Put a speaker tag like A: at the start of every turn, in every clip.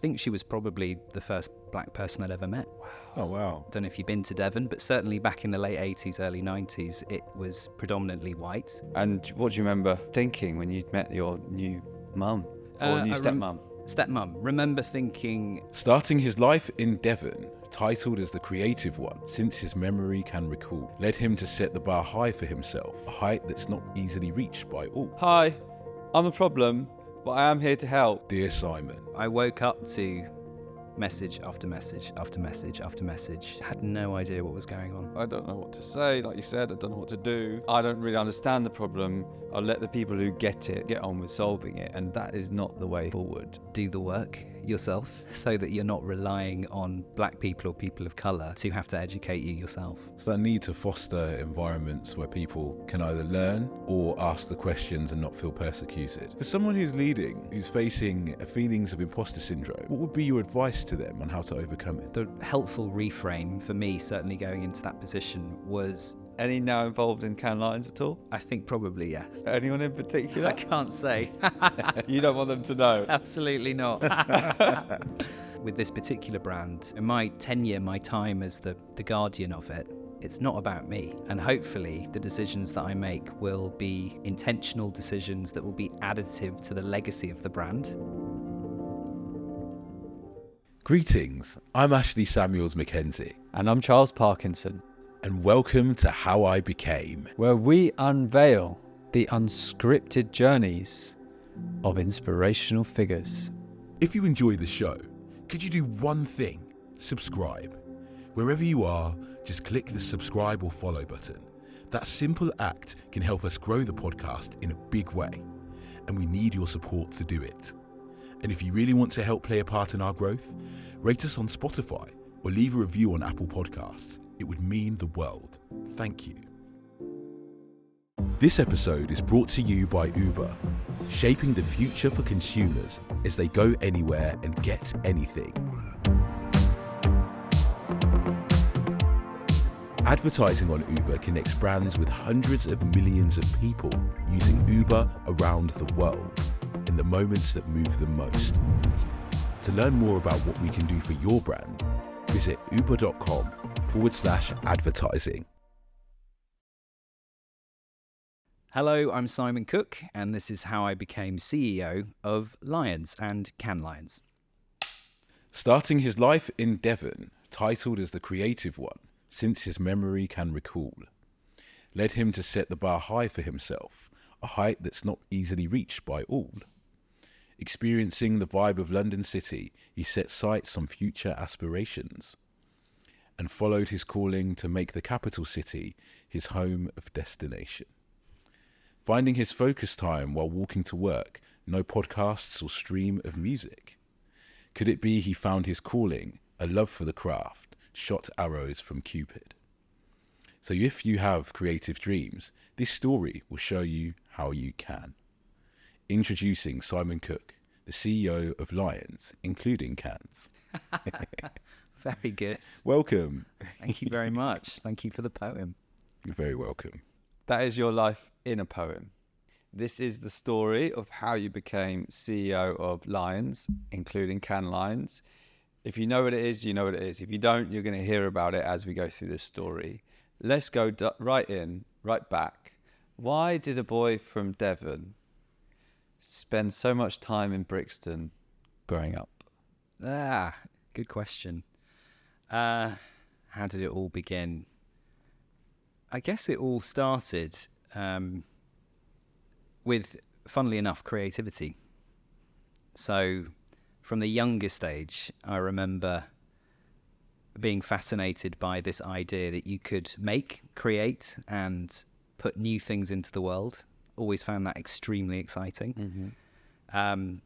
A: think she was probably the first black person I'd ever met.
B: Oh, wow.
A: Don't know if you've been to Devon, but certainly back in the late 80s, early 90s, it was predominantly white.
C: And what do you remember thinking when you'd met your new mum or new stepmum?
A: Stepmum. Remember thinking...
B: Starting his life in Devon, titled as the creative one, since his memory can recall, led him to set the bar high for himself, a height that's not easily reached by all.
C: Hi, I'm a problem, but I am here to help.
B: Dear Simon.
A: I woke up to message after message after message after message. Had no idea what was going on.
C: I don't know what to say, like you said, I don't know what to do. I don't really understand the problem. I'll let the people who get it get on with solving it, and that is not the way forward.
A: Do the work yourself so that you're not relying on black people or people of colour to have to educate you yourself.
B: So that need to foster environments where people can either learn or ask the questions and not feel persecuted. For someone who's leading, who's facing feelings of imposter syndrome, what would be your advice to them on how to overcome it?
A: The helpful reframe for me, certainly going into that position, was...
C: Any now involved in Can Lions at all?
A: I think probably yes.
C: Anyone in particular?
A: I can't say.
C: You don't want them to know?
A: Absolutely not. With this particular brand, in my tenure, my time as the guardian of it, it's not about me. And hopefully the decisions that I make will be intentional decisions that will be additive to the legacy of the brand.
B: Greetings, I'm Ashley Samuels Mackenzie.
C: And I'm Charles Parkinson.
B: And welcome to How I Became,
C: where we unveil the unscripted journeys of inspirational figures.
B: If you enjoy the show, could you do one thing? Subscribe. Wherever you are, just click the subscribe or follow button. That simple act can help us grow the podcast in a big way, and we need your support to do it. And if you really want to help play a part in our growth, rate us on Spotify or leave a review on Apple Podcasts. It would mean the world. Thank you. This episode is brought to you by Uber, shaping the future for consumers as they go anywhere and get anything. Advertising on Uber connects brands with hundreds of millions of people using Uber around the world in the moments that move them most. To learn more about what we can do for your brand, visit uber.com/advertising.
A: Hello, I'm Simon Cook, and this is how I became CEO of Lions and Can Lions.
B: Starting his life in Devon, titled as the creative one, since his memory can recall, led him to set the bar high for himself, a height that's not easily reached by all. Experiencing the vibe of London City, he set sights on future aspirations and followed his calling to make the capital city his home of destination. Finding his focus time while walking to work, no podcasts or stream of music. Could it be he found his calling, a love for the craft, shot arrows from Cupid? So if you have creative dreams, this story will show you how you can. Introducing Simon Cook, the CEO of Lions, including Cans.
A: Very good.
B: Welcome.
A: Thank you very much. Thank you for the poem.
B: You're very welcome.
C: That is your life in a poem. This is the story of how you became CEO of Lions, including Can Lions. If you know what it is, you know what it is. If you don't, you're going to hear about it as we go through this story. Let's go right back. Why did a boy from Devon spend so much time in Brixton growing up?
A: Good question. How did it all begin? I guess it all started with, funnily enough, creativity. So from the youngest age, I remember being fascinated by this idea that you could create and put new things into the world. Always found that extremely exciting. Mm-hmm.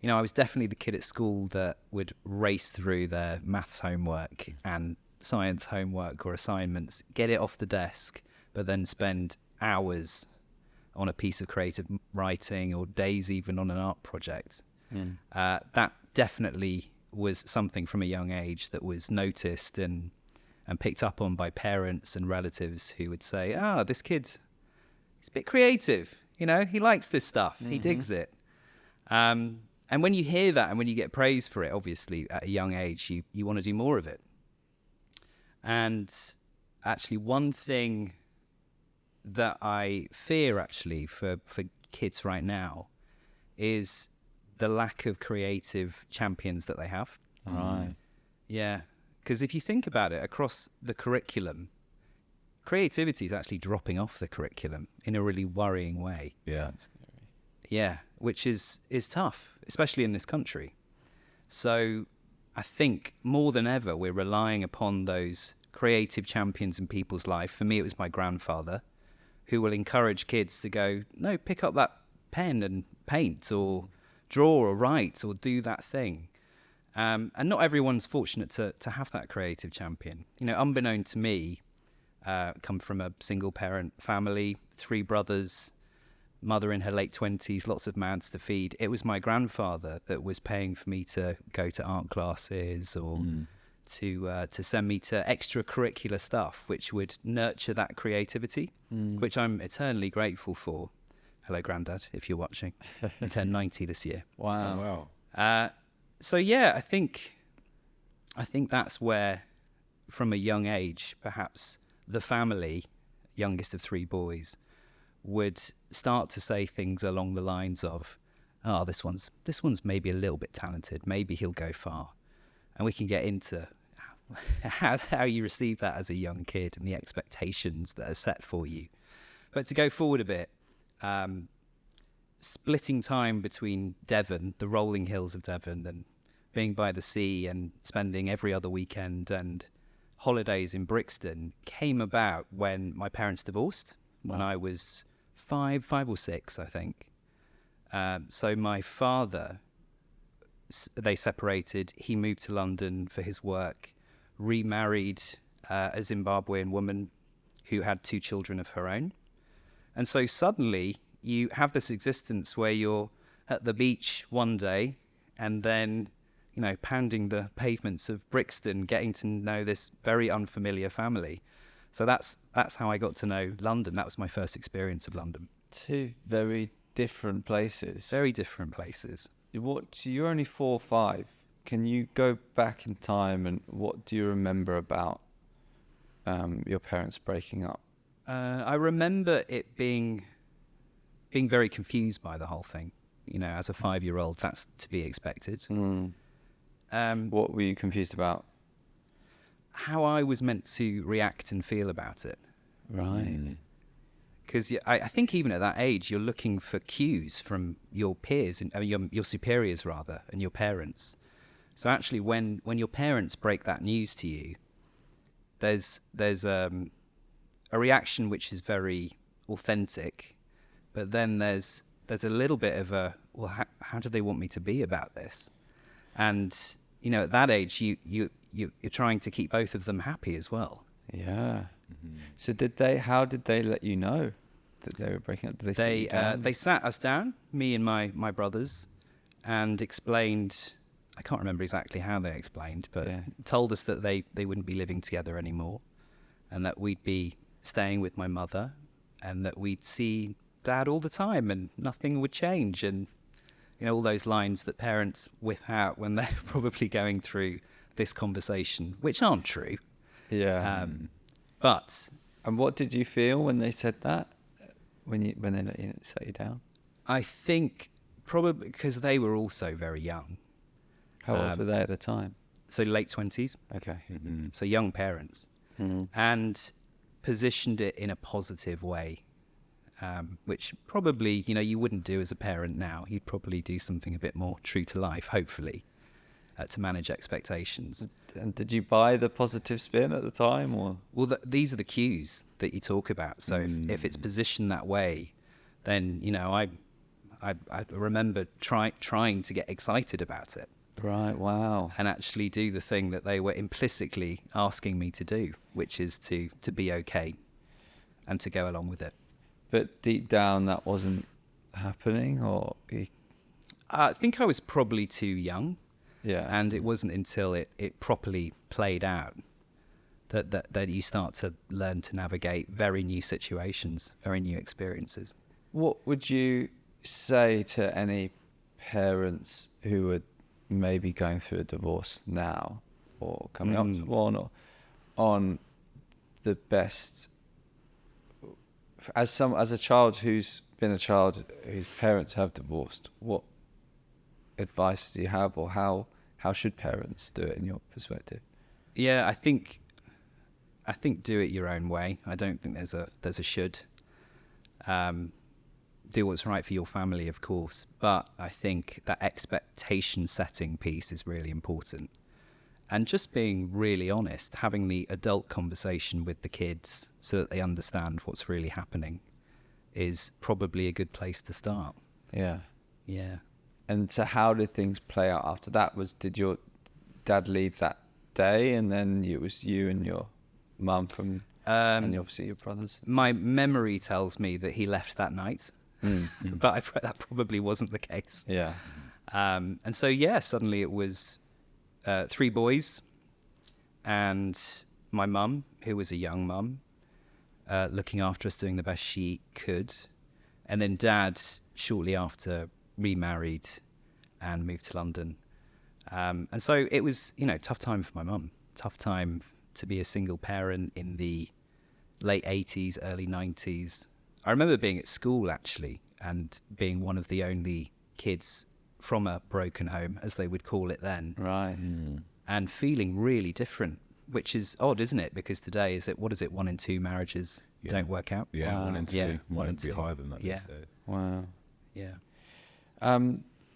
A: I was definitely the kid at school that would race through their maths homework and science homework or assignments, get it off the desk, but then spend hours on a piece of creative writing or days even on an art project. That definitely was something from a young age that was noticed and picked up on by parents and relatives who would say, this kid's a bit creative, he likes this stuff, he digs it. And when you hear that and when you get praise for it, obviously at a young age, you want to do more of it. And actually, one thing that I fear actually for kids right now is the lack of creative champions that they have.
C: Right.
A: Yeah, because if you think about it, across the curriculum, creativity is actually dropping off the curriculum in a really worrying way.
B: Yeah.
A: Yeah, which is tough, especially in this country. So I think more than ever, we're relying upon those creative champions in people's life. For me, it was my grandfather, who will encourage kids to go, no, pick up that pen and paint or draw or write or do that thing. And not everyone's fortunate to have that creative champion. You know, unbeknown to me, come from a single parent family, 3 brothers, mother in her late 20s, lots of mouths to feed. It was my grandfather that was paying for me to go to art classes or to send me to extracurricular stuff, which would nurture that creativity, which I'm eternally grateful for. Hello, Grandad, if you're watching. I turned 90 this year.
C: Wow.
B: Wow.
A: So yeah, I think that's where, from a young age, perhaps the family, youngest of 3 boys, would start to say things along the lines of, "Oh, this one's maybe a little bit talented. Maybe he'll go far," and we can get into how you receive that as a young kid and the expectations that are set for you. But to go forward a bit, splitting time between Devon, the rolling hills of Devon, and being by the sea and spending every other weekend and holidays in Brixton came about when my parents divorced, when I was 5 or 6, I think. So my father, they separated. He moved to London for his work, remarried a Zimbabwean woman who had 2 children of her own. And so suddenly you have this existence where you're at the beach one day and then, you know, pounding the pavements of Brixton, getting to know this very unfamiliar family. So that's how I got to know London. That was my first experience of London.
C: 2 very different places.
A: Very different places.
C: You're only 4 or 5. Can you go back in time and what do you remember about your parents breaking up?
A: I remember it being very confused by the whole thing. You know, as a 5-year-old, that's to be expected.
C: What were you confused about?
A: How I was meant to react and feel about it.
C: Right.
A: Because I think even at that age, you're looking for cues from your peers, your superiors rather, and your parents. So actually, when your parents break that news to you, there's a reaction which is very authentic, but then there's a little bit of a, well, how do they want me to be about this? And you know, at that age, you're trying to keep both of them happy as well.
C: Yeah. So how did they let you know that they were breaking up? Did they sit you down?
A: They sat us down, me and my brothers, and explained, I can't remember exactly how they explained, but told us that they wouldn't be living together anymore and that we'd be staying with my mother and that we'd see Dad all the time and nothing would change. And, you know, all those lines that parents whip out when they're probably going through this conversation, which aren't true.
C: Yeah.
A: But...
C: And what did you feel when they said that? When they sat you down?
A: I think probably because they were also very young.
C: How old were they at the time?
A: So late 20s.
C: Okay.
A: So young parents. And positioned it in a positive way, which probably, you know, you wouldn't do as a parent now. You'd probably do something a bit more true to life, hopefully, to manage expectations.
C: And did you buy the positive spin at the time, or?
A: Well, these are the cues that you talk about. So if it's positioned that way, then, you know, I remember trying to get excited about it.
C: Right, wow.
A: And actually do the thing that they were implicitly asking me to do, which is to be okay and to go along with it.
C: But deep down that wasn't happening, or?
A: I think I was probably too young.
C: Yeah.
A: And it wasn't until it properly played out that you start to learn to navigate very new situations, very new experiences.
C: What would you say to any parents who are maybe going through a divorce now or coming up to one, or on the best, as a child who's been a child whose parents have divorced, what advice do you have, or how should parents do it in your perspective?
A: Yeah, I think do it your own way. I don't think there's a should. Do what's right for your family, of course, but I think that expectation setting piece is really important. And just being really honest, having the adult conversation with the kids so that they understand what's really happening is probably a good place to start.
C: Yeah.
A: Yeah.
C: And so how did things play out after that? Did your dad leave that day, and then it was you and your mum and obviously your brothers?
A: My memory tells me that he left that night, but that probably wasn't the case.
C: Yeah.
A: And so, yeah, suddenly it was 3 boys and my mum, who was a young mum, looking after us, doing the best she could. And then Dad, shortly after, remarried and moved to London. And so it was, tough time for my mum, tough time to be a single parent in the late 80s, early 90s. I remember being at school, actually, and being one of the only kids from a broken home, as they would call it then.
C: Right.
A: And feeling really different, which is odd, isn't it? Because today, what is it, 1 in 2 marriages don't work out?
B: Yeah,
C: Wow.
B: 1 in 2.
A: Yeah,
B: Might
A: 1 in
B: be
A: 2.
B: higher than that
A: Yeah.
B: these days.
C: Wow.
A: Yeah.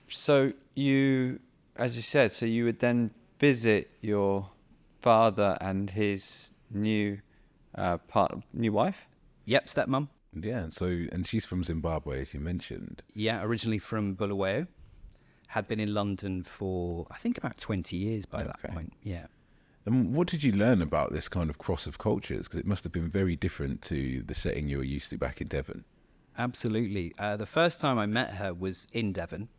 C: So you, as you said, so you would then visit your father and his new wife?
A: Yep, stepmum.
B: Yeah, and she's from Zimbabwe, as you mentioned.
A: Yeah, originally from Bulawayo. Had been in London for, I think, about 20 years by that point. Yeah.
B: And what did you learn about this kind of cross of cultures? Because it must have been very different to the setting you were used to back in Devon.
A: Absolutely. The first time I met her was in Devon.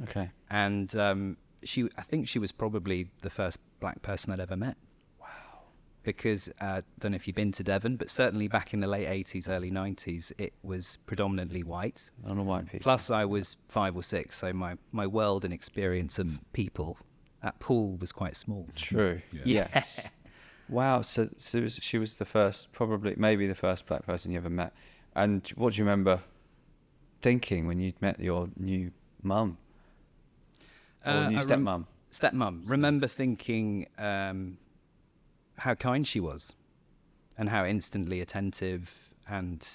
C: Okay.
A: And I think she was probably the first black person I'd ever met. Wow. Because I don't know if you've been to Devon, but certainly back in the late 80s, early 90s, it was predominantly white.
C: On a white people.
A: Plus I was 5 or 6, so my world and experience of people, that pool was quite small.
C: True.
B: Yeah.
C: Yes. Wow. So she was the first, maybe the first black person you ever met. And what do you remember thinking when you'd met your new mum? Or new stepmum?
A: Stepmum. Remember thinking how kind she was and how instantly attentive and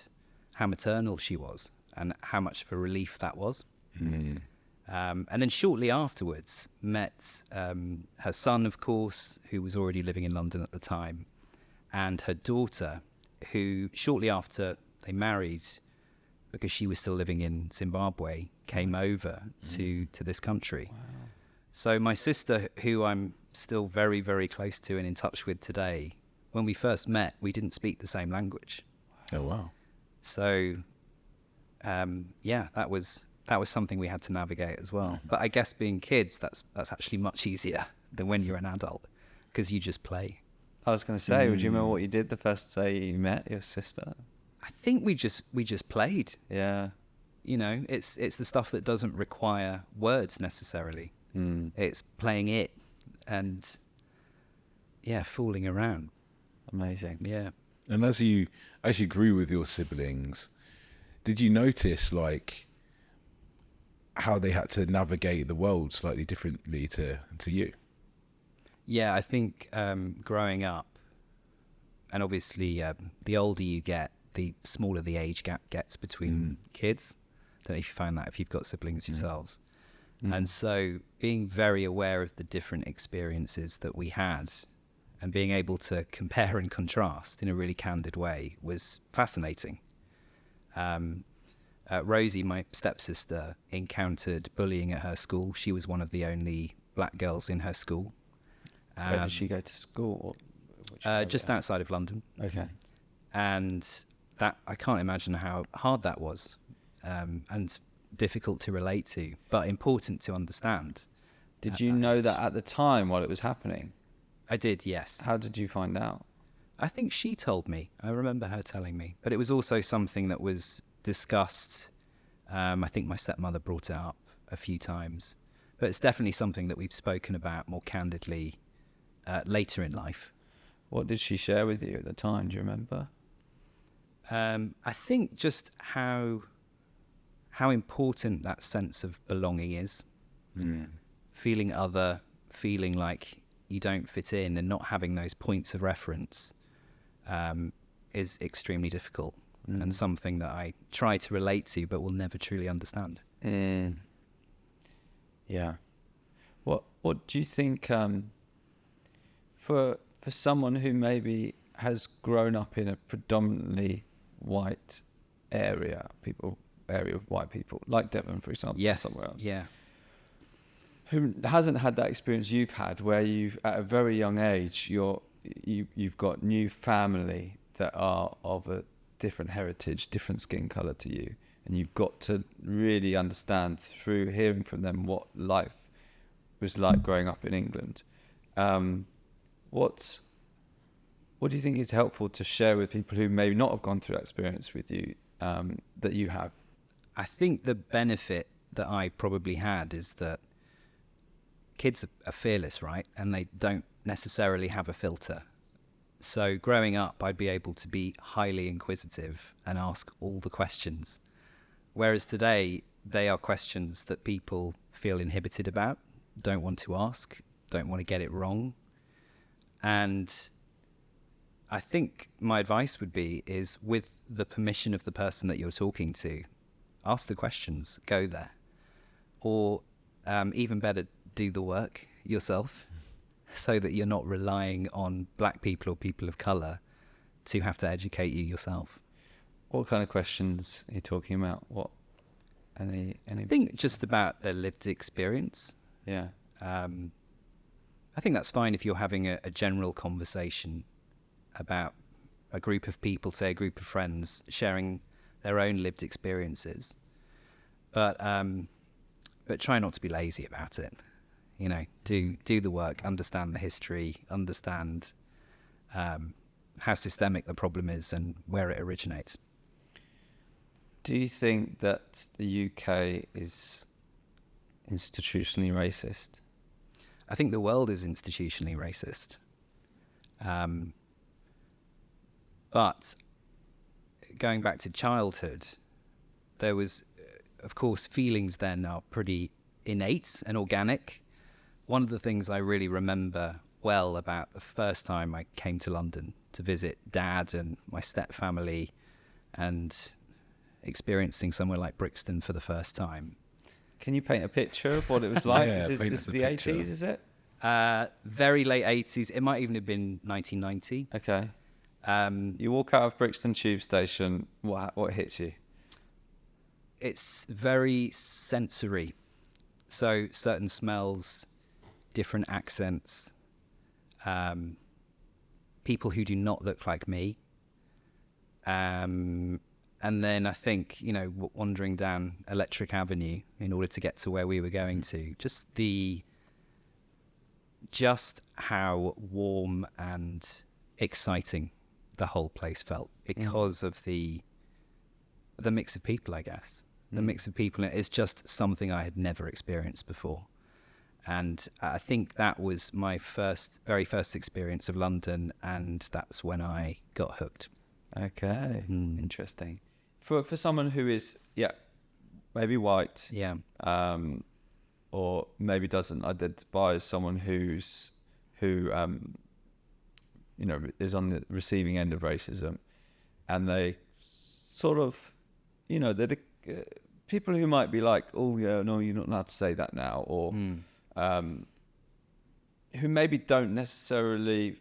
A: how maternal she was and how much of a relief that was. And then shortly afterwards met her son, of course, who was already living in London at the time, and her daughter, who shortly after they married, because she was still living in Zimbabwe, came over to this country. Wow. So my sister, who I'm still very, very close to and in touch with today, when we first met, we didn't speak the same language.
B: Oh, wow.
A: So, that was something we had to navigate as well. But I guess being kids, that's actually much easier than when you're an adult, because you just play.
C: I was going to say, would you remember what you did the first day you met your sister?
A: I think we just played.
C: Yeah.
A: It's the stuff that doesn't require words necessarily. It's playing it and fooling around.
C: Amazing.
A: Yeah.
B: And as you grew with your siblings, did you notice how they had to navigate the world slightly differently to you?
A: Yeah, I think growing up, and obviously the older you get, the smaller the age gap gets between kids. Don't know if you find that if you've got siblings yourselves. And so being very aware of the different experiences that we had and being able to compare and contrast in a really candid way was fascinating. Rosie, my stepsister, encountered bullying at her school. She was one of the only black girls in her school.
C: Where did she go to school?
A: Just outside of London.
C: Okay.
A: And that, I can't imagine how hard that was, and difficult to relate to, but important to understand.
C: Did you know that at the time while it was happening?
A: I did, yes.
C: How did you find out?
A: I think she told me. I remember her telling me. But it was also something that was discussed. I think my stepmother brought it up a few times. But it's definitely something that we've spoken about more candidly later in life.
C: What did she share with you at the time? Do you remember?
A: I think just how important that sense of belonging is. Feeling other, feeling like you don't fit in, and not having those points of reference is extremely difficult, and something that I try to relate to but will never truly understand.
C: Yeah. What do you think, for someone who maybe has grown up in a predominantly white area of white people, like Devon, for example,
A: Yes.
C: somewhere else,
A: Yeah.
C: who hasn't had that experience you've had, where you've, at a very young age, you've got new family that are of a different heritage, different skin colour to you, and you've got to really understand through hearing from them what life was like growing up in England. What do you think is helpful to share with people who may not have gone through that experience with you, that you have?
A: I think the benefit that I probably had is that kids are fearless, right? And they don't necessarily have a filter. So growing up, I'd be able to be highly inquisitive and ask all the questions. Whereas today, they are questions that people feel inhibited about, don't want to ask, don't want to get it wrong. And I think my advice would be is, with the permission of the person that you're talking to, ask the questions, go there. Or even better, do the work yourself, so that you're not relying on black people or people of colour to have to educate you yourself.
C: What kind of questions are you talking about? Any
A: I think just about their lived experience.
C: Yeah.
A: I think that's fine if you're having a general conversation about a group of people, say a group of friends, sharing their own lived experiences. But try not to be lazy about it. You know, do the work, understand the history, understand how systemic the problem is and where it originates.
C: Do you think that the UK is institutionally racist?
A: I think the world is institutionally racist. But going back to childhood, there was, of course, feelings then are pretty innate and organic. One of the things I really remember well about the first time I came to London to visit Dad and my step family, and experiencing somewhere like Brixton for the first time.
C: Can you paint a picture of what it was like?
B: Yeah,
C: This
B: paint
C: is
B: us a
C: the
B: picture.
C: 80s, is it?
A: Very late 80s. It might even have been 1990.
C: Okay. You walk out of Brixton Tube Station, what hits you?
A: It's very sensory. So certain smells, different accents, people who do not look like me. And then I think, you know, wandering down Electric Avenue in order to get to where we were going to, just how warm and exciting the whole place felt because of the mix of people, I guess. The mix of people is just something I had never experienced before. And I think that was my very first experience of London, and that's when I got hooked.
C: Okay, interesting. For someone who is, maybe white, or maybe doesn't identify as someone who is on the receiving end of racism, and they sort of, they're the people who might be like, oh yeah, no, you're not allowed to say that now, or who maybe don't necessarily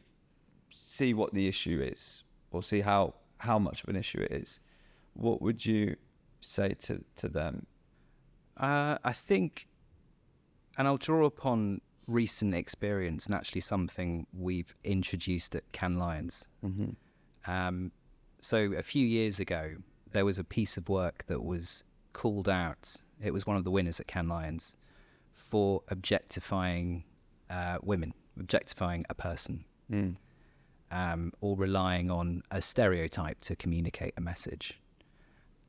C: see what the issue is, or see how much of an issue it is. What would you say to them?
A: I think, and I'll draw upon recent experience, and actually something we've introduced at Cannes Lions. So a few years ago, there was a piece of work that was called out. It was one of the winners at Cannes Lions for objectifying women, objectifying a person, or relying on a stereotype to communicate a message.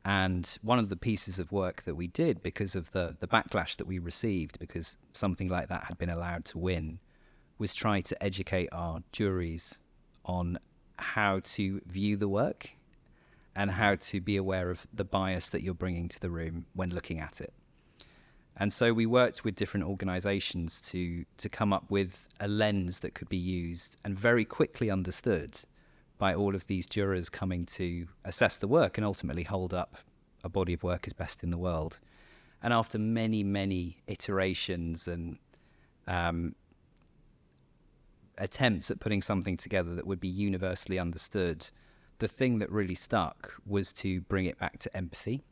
A: And one of the pieces of work that we did, because of the backlash that we received, because something like that had been allowed to win, was try to educate our juries on how to view the work and how to be aware of the bias that you're bringing to the room when looking at it. And so we worked with different organisations to come up with a lens that could be used and very quickly understood by all of these jurors coming to assess the work and ultimately hold up a body of work as best in the world. And after many, many iterations and attempts at putting something together that would be universally understood, the thing that really stuck was to bring it back to empathy.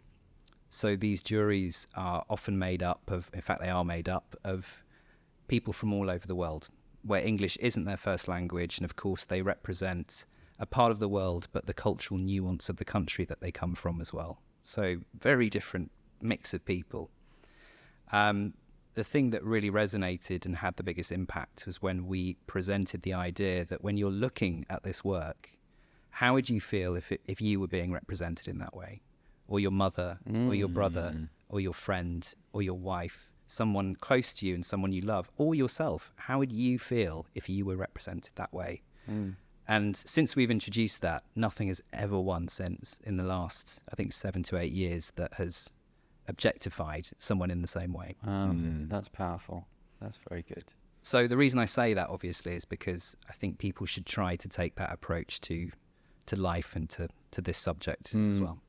A: So these juries are often made up of, in fact, they are made up of people from all over the world, where English isn't their first language. And of course, they represent a part of the world, but the cultural nuance of the country that they come from as well. So very different mix of people. The thing that really resonated and had the biggest impact was when we presented the idea that when you're looking at this work, how would you feel if you were being represented in that way? Or your mother, or your brother, or your friend, or your wife, someone close to you and someone you love, or yourself. How would you feel if you were represented that way? And since we've introduced that, nothing has ever won since in the last, I think, 7 to 8 years that has objectified someone in the same way.
C: That's powerful. That's very good.
A: So the reason I say that, obviously, is because I think people should try to take that approach to life and to this subject as well.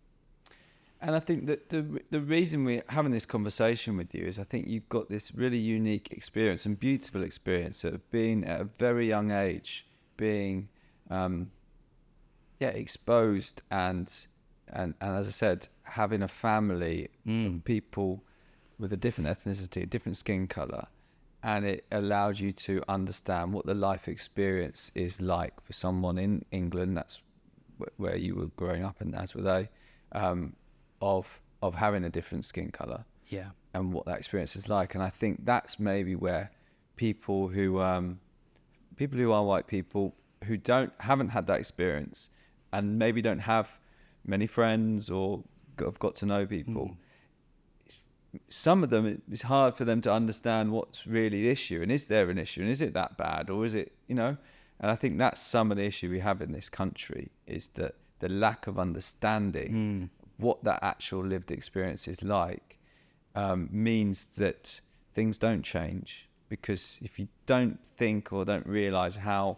C: And I think that the reason we're having this conversation with you is I think you've got this really unique experience and beautiful experience of being at a very young age, being exposed and as I said, having a family of people with a different ethnicity, a different skin colour, and it allowed you to understand what the life experience is like for someone in England. That's where you were growing up, and as were they. Of having a different skin colour, and what that experience is like. And I think that's maybe where people who are white people who haven't had that experience and maybe don't have many friends or have got to know people, some of them, it's hard for them to understand what's really the issue, and is there an issue, and is it that bad, or is it, and I think that's some of the issue we have in this country, is that the lack of understanding what that actual lived experience is like means that things don't change. Because if you don't think or don't realise how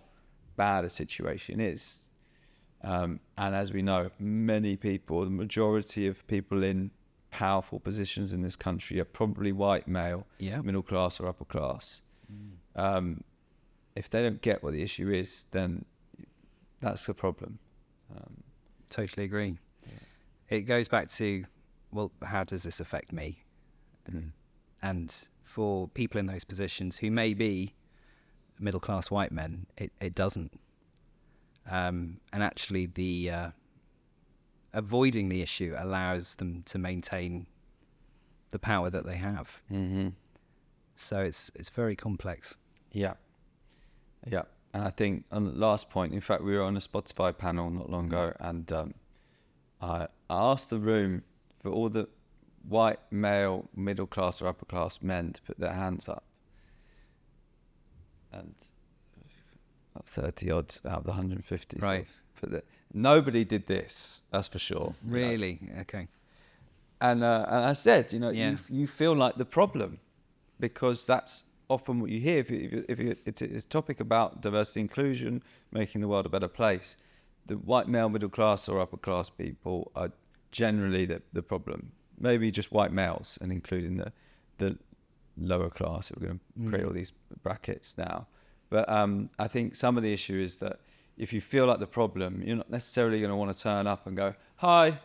C: bad a situation is, and as we know, many people, the majority of people in powerful positions in this country are probably white, male, middle class or upper class. If they don't get what the issue is, then that's the problem.
A: Totally agree. It goes back to, well, how does this affect me? And for people in those positions who may be middle-class white men, it doesn't. And actually, the avoiding the issue allows them to maintain the power that they have. So it's very complex. Yeah.
C: And I think on the last point, in fact, we were on a Spotify panel not long ago, and I asked the room for all the white, male, middle class or upper class men to put their hands up. And 30 odd out of the 150.
A: Right.
C: Nobody did this, that's for sure.
A: Really? Okay.
C: And I said, you feel like the problem, because that's often what you hear. If it's a topic about diversity, inclusion, making the world a better place, the white male, middle class or upper class people are generally the problem. Maybe just white males, and including the lower class. We're going to create all these brackets now. But I think some of the issue is that if you feel like the problem, you're not necessarily going to want to turn up and go, "Hi,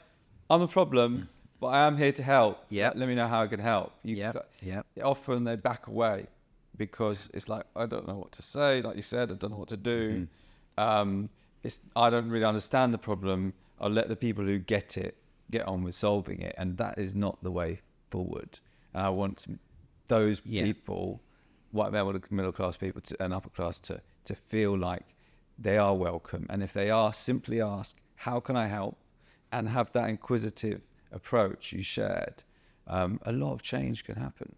C: I'm a problem, but I am here to help.
A: Yeah.
C: Let me know how I can help." Often they back away because it's like, I don't know what to say. Like you said, I don't know what to do. I don't really understand the problem. I'll let the people who get it get on with solving it, and that is not the way forward. And I want those people, white male, middle class people and upper class, to feel like they are welcome. And if they are, simply ask, how can I help? And have that inquisitive approach you shared, a lot of change can happen.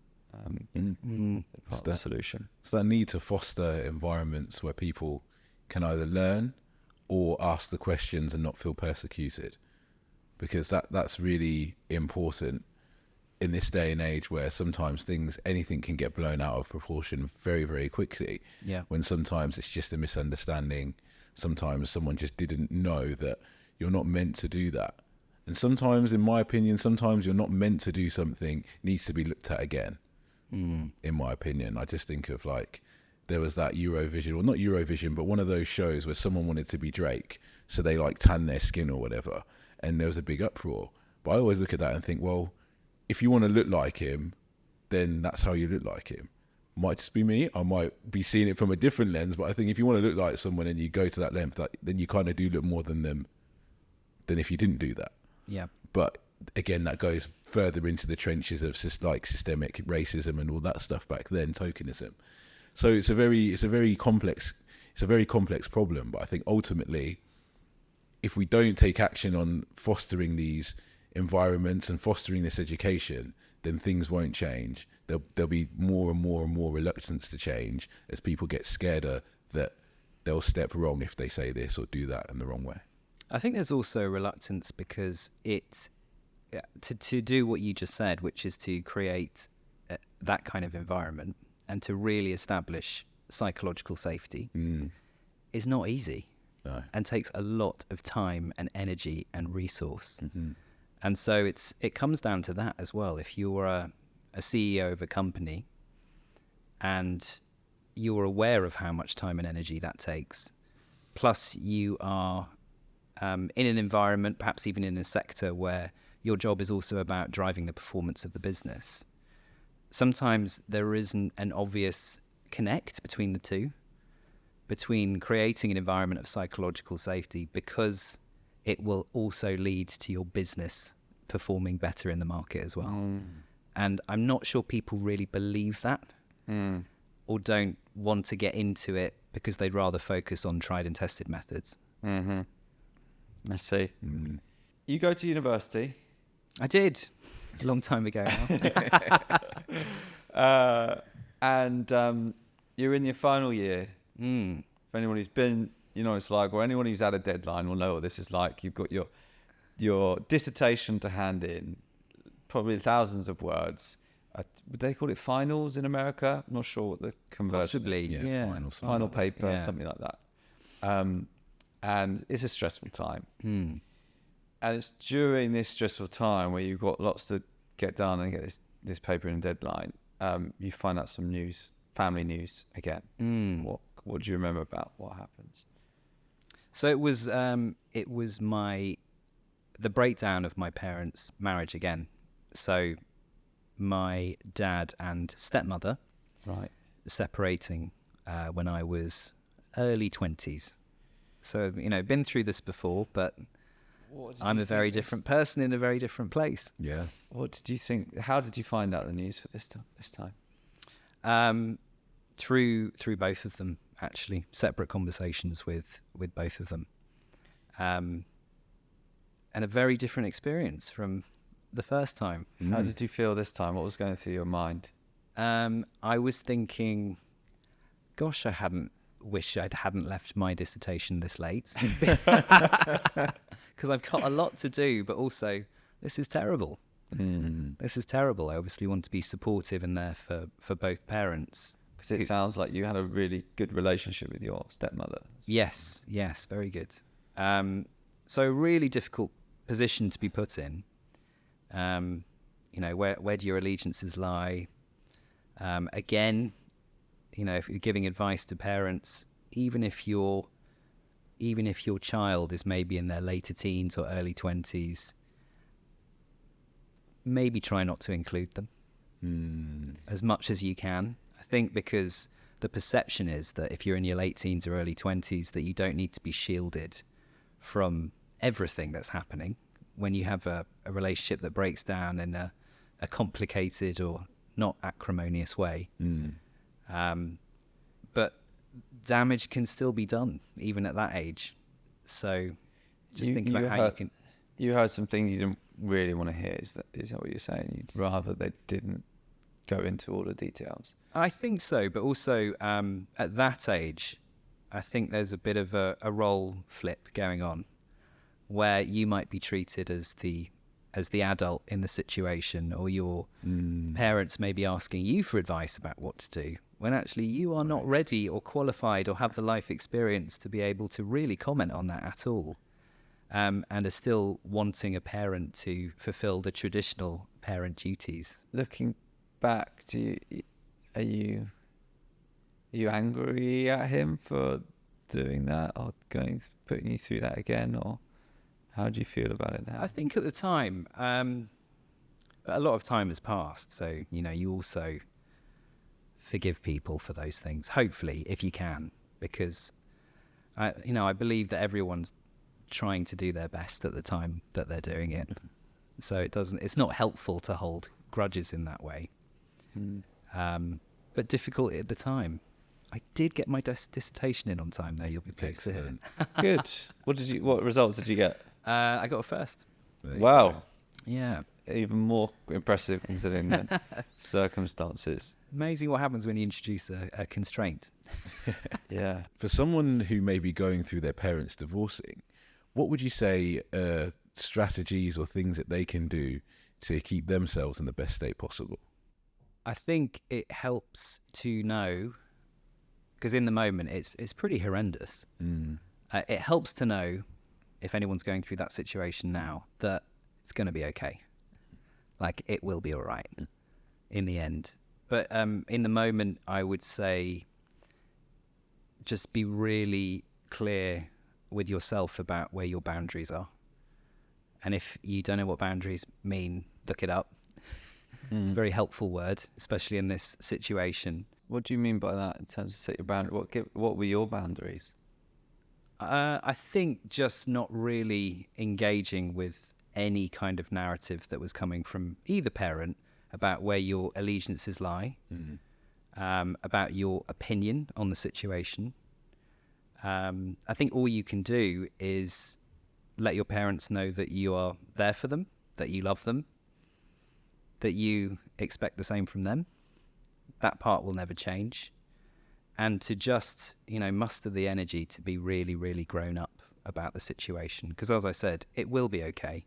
C: Part of the solution.
B: It's that need to foster environments where people can either learn or ask the questions and not feel persecuted, because that's really important in this day and age where sometimes anything can get blown out of proportion very, very quickly.
A: Yeah.
B: When sometimes it's just a misunderstanding. Sometimes someone just didn't know that you're not meant to do that. And sometimes, in my opinion, sometimes you're not meant to do something, needs to be looked at again. In my opinion, I just think of like, there was that Eurovision, or not Eurovision, but one of those shows where someone wanted to be Drake. So they like tanned their skin or whatever. And there was a big uproar. But I always look at that and think, well, if you want to look like him, then that's how you look like him. Might just be me. I might be seeing it from a different lens, but I think if you want to look like someone and you go to that length, then you kind of do look more than them than if you didn't do that.
A: Yeah.
B: But again, that goes further into the trenches of like systemic racism and all that stuff back then, tokenism. So it's a very complex problem. But I think ultimately, if we don't take action on fostering these environments and fostering this education, then things won't change. There'll be more and more and more reluctance to change as people get scared that they'll step wrong if they say this or do that in the wrong way.
A: I think there's also reluctance because to do what you just said, which is to create that kind of environment and to really establish psychological safety, is not easy.
B: No.
A: And takes a lot of time and energy and resource. And so it comes down to that as well. If you're a CEO of a company and you're aware of how much time and energy that takes, plus you are in an environment, perhaps even in a sector where your job is also about driving the performance of the business, sometimes there isn't an obvious connect between the two, between creating an environment of psychological safety, because it will also lead to your business performing better in the market as well. And I'm not sure people really believe that or don't want to get into it because they'd rather focus on tried and tested methods.
C: I see. You go to university.
A: I did a long time ago now.
C: And you're in your final year. For anyone who's been, it's like, or anyone who's had a deadline will know what this is like. You've got your dissertation to hand in, probably thousands of words. Would they call it finals in America? I'm not sure what the conversion
A: Possibly,
C: is.
A: yeah.
C: Final paper,
A: yeah.
C: something like that. And it's a stressful time. And it's during this stressful time where you've got lots to get done and get this paper in a deadline, you find out some news, family news again. What do you remember about what happens?
A: So it was the breakdown of my parents' marriage again. So my dad and stepmother separating when I was early 20s. So, been through this before, but I'm a very different person in a very different place.
B: Yeah.
C: What did you think? How did you find out the news for this time?
A: Through both of them, actually, separate conversations with both of them, and a very different experience from the first time.
C: How did you feel this time? What was going through your mind?
A: I was thinking, gosh, I wish I hadn't left my dissertation this late, because I've got a lot to do, but also this is terrible. This is terrible. I obviously want to be supportive and there for both parents.
C: Because it sounds like you had a really good relationship with your stepmother.
A: Yes, very good. So a really difficult position to be put in. Where do your allegiances lie? Again, if you're giving advice to parents, even if your child is maybe in their later teens or early 20s, maybe try not to include them as much as you can. I think because the perception is that if you're in your late teens or early 20s, that you don't need to be shielded from everything that's happening when you have a relationship that breaks down in a complicated or not acrimonious way. But damage can still be done even at that age. So just think about how you can.
C: You heard some things you really want to hear. Is that what you're saying? You'd rather they didn't go into all the details?
A: I think so, but also at that age, I think there's a bit of a role flip going on, where you might be treated as the adult in the situation, or your parents may be asking you for advice about what to do, when actually you are not ready or qualified or have the life experience to be able to really comment on that at all, and are still wanting a parent to fulfill the traditional parent duties.
C: Looking back, are you angry at him for doing that, or putting you through that again, or how do you feel about it now?
A: I think at the time, a lot of time has passed, so you also forgive people for those things, hopefully, if you can, because I believe that everyone's trying to do their best at the time that they're doing it, so it's not helpful to hold grudges in that way. But difficult at the time. I did get my dissertation in on time, though. You'll be pleased to hear.
C: Good. What results did you get?
A: I got a first.
C: Wow.
A: Yeah.
C: Even more impressive considering the circumstances.
A: Amazing what happens when you introduce a constraint.
C: Yeah.
B: For someone who may be going through their parents divorcing, what would you say strategies or things that they can do to keep themselves in the best state possible?
A: I think it helps to know, because in the moment it's pretty horrendous. It helps to know, if anyone's going through that situation now, that it's going to be okay. Like, it will be all right in the end. But in the moment, I would say just be really clear with yourself about where your boundaries are. And if you don't know what boundaries mean, look it up. It's a very helpful word, especially in this situation.
C: What do you mean by that in terms of set your boundaries? What were your boundaries?
A: I think just not really engaging with any kind of narrative that was coming from either parent about where your allegiances lie, about your opinion on the situation. I think all you can do is let your parents know that you are there for them, that you love them, that you expect the same from them. That part will never change. And to just, muster the energy to be really, really grown up about the situation. Because as I said, it will be okay.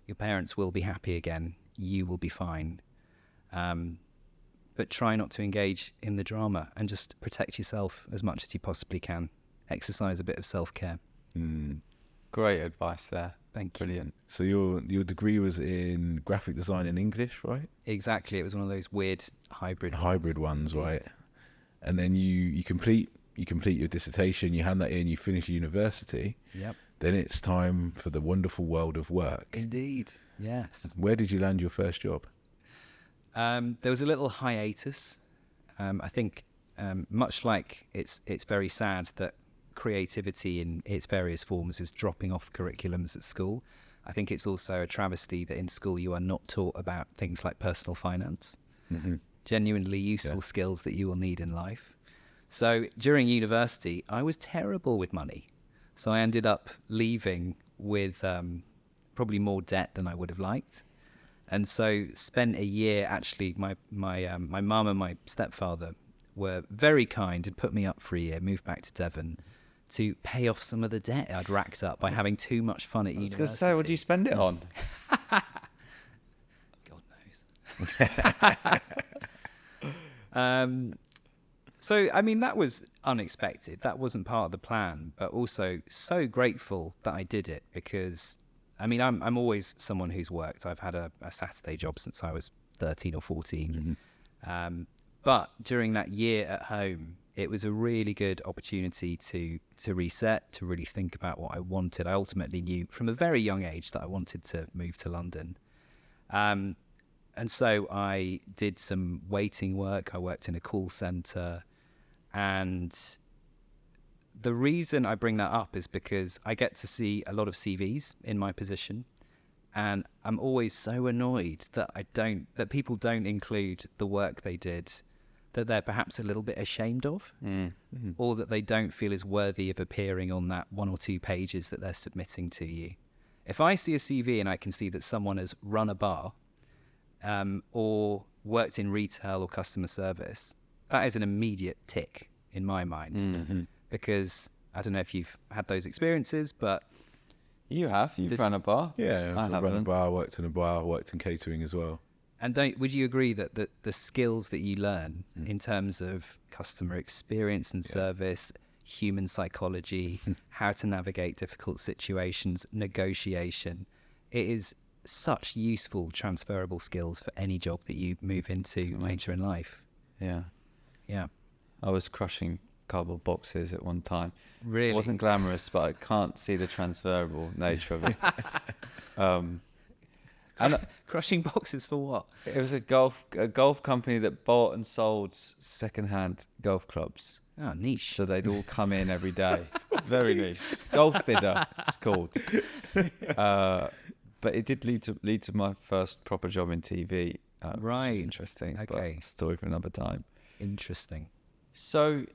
A: Your parents will be happy again. You will be fine. But try not to engage in the drama and just protect yourself as much as you possibly can. Exercise a bit of self-care.
C: Great advice there.
A: Thank you.
C: Brilliant.
B: So your degree was in graphic design and English, right?
A: Exactly. It was one of those weird hybrid
B: ones, right? And then you complete your dissertation, you hand that in, you finish university.
A: Yep.
B: Then it's time for the wonderful world of work.
A: Indeed. Yes.
B: Where did you land your first job?
A: There was a little hiatus. I think much like it's very sad that creativity in its various forms is dropping off curriculums at school. I think it's also a travesty that in school you are not taught about things like personal finance, genuinely useful skills that you will need in life. So during university, I was terrible with money. So I ended up leaving with probably more debt than I would have liked. And so spent a year, actually, my mum and my stepfather were very kind and put me up for a year, moved back to Devon, to pay off some of the debt I'd racked up by having too much fun at university.
C: I was going to say, what do you spend it on?
A: God knows. So, I mean, that was unexpected. That wasn't part of the plan, but also so grateful that I did it because, I mean, I'm always someone who's worked. I've had a Saturday job since I was 13 or 14. But during that year at home, it was a really good opportunity to reset, to really think about what I wanted. I ultimately knew from a very young age that I wanted to move to London. And so I did some waiting work. I worked in a call centre. And the reason I bring that up is because I get to see a lot of CVs in my position. And I'm always so annoyed that people don't include the work they did that they're perhaps a little bit ashamed of, or that they don't feel is worthy of appearing on that 1 or 2 pages that they're submitting to you. If I see a CV and I can see that someone has run a bar or worked in retail or customer service, that is an immediate tick in my mind. Because I don't know if you've had those experiences, but
C: You've run a bar.
B: Yeah,
C: I
B: I've run a
C: haven't.
B: bar, worked in a bar, worked in catering as well.
A: and would you agree that the skills that you learn in terms of customer experience and service, human psychology, how to navigate difficult situations, negotiation, it is such useful transferable skills for any job that you move into later in life.
C: Yeah.
A: Yeah.
C: I was crushing cardboard boxes at one time.
A: Really?
C: It wasn't glamorous, but I can't see the transferable nature of it. And
A: Crushing boxes for what?
C: it was a golf company that bought and sold second-hand golf clubs.
A: Oh, niche.
C: So they'd all come in every day. Very niche. Golf bidder, it's called. But it did lead to my first proper job in TV. Which
A: Right.
C: is interesting.
A: Okay.
C: But story for another time.
A: Interesting.
C: So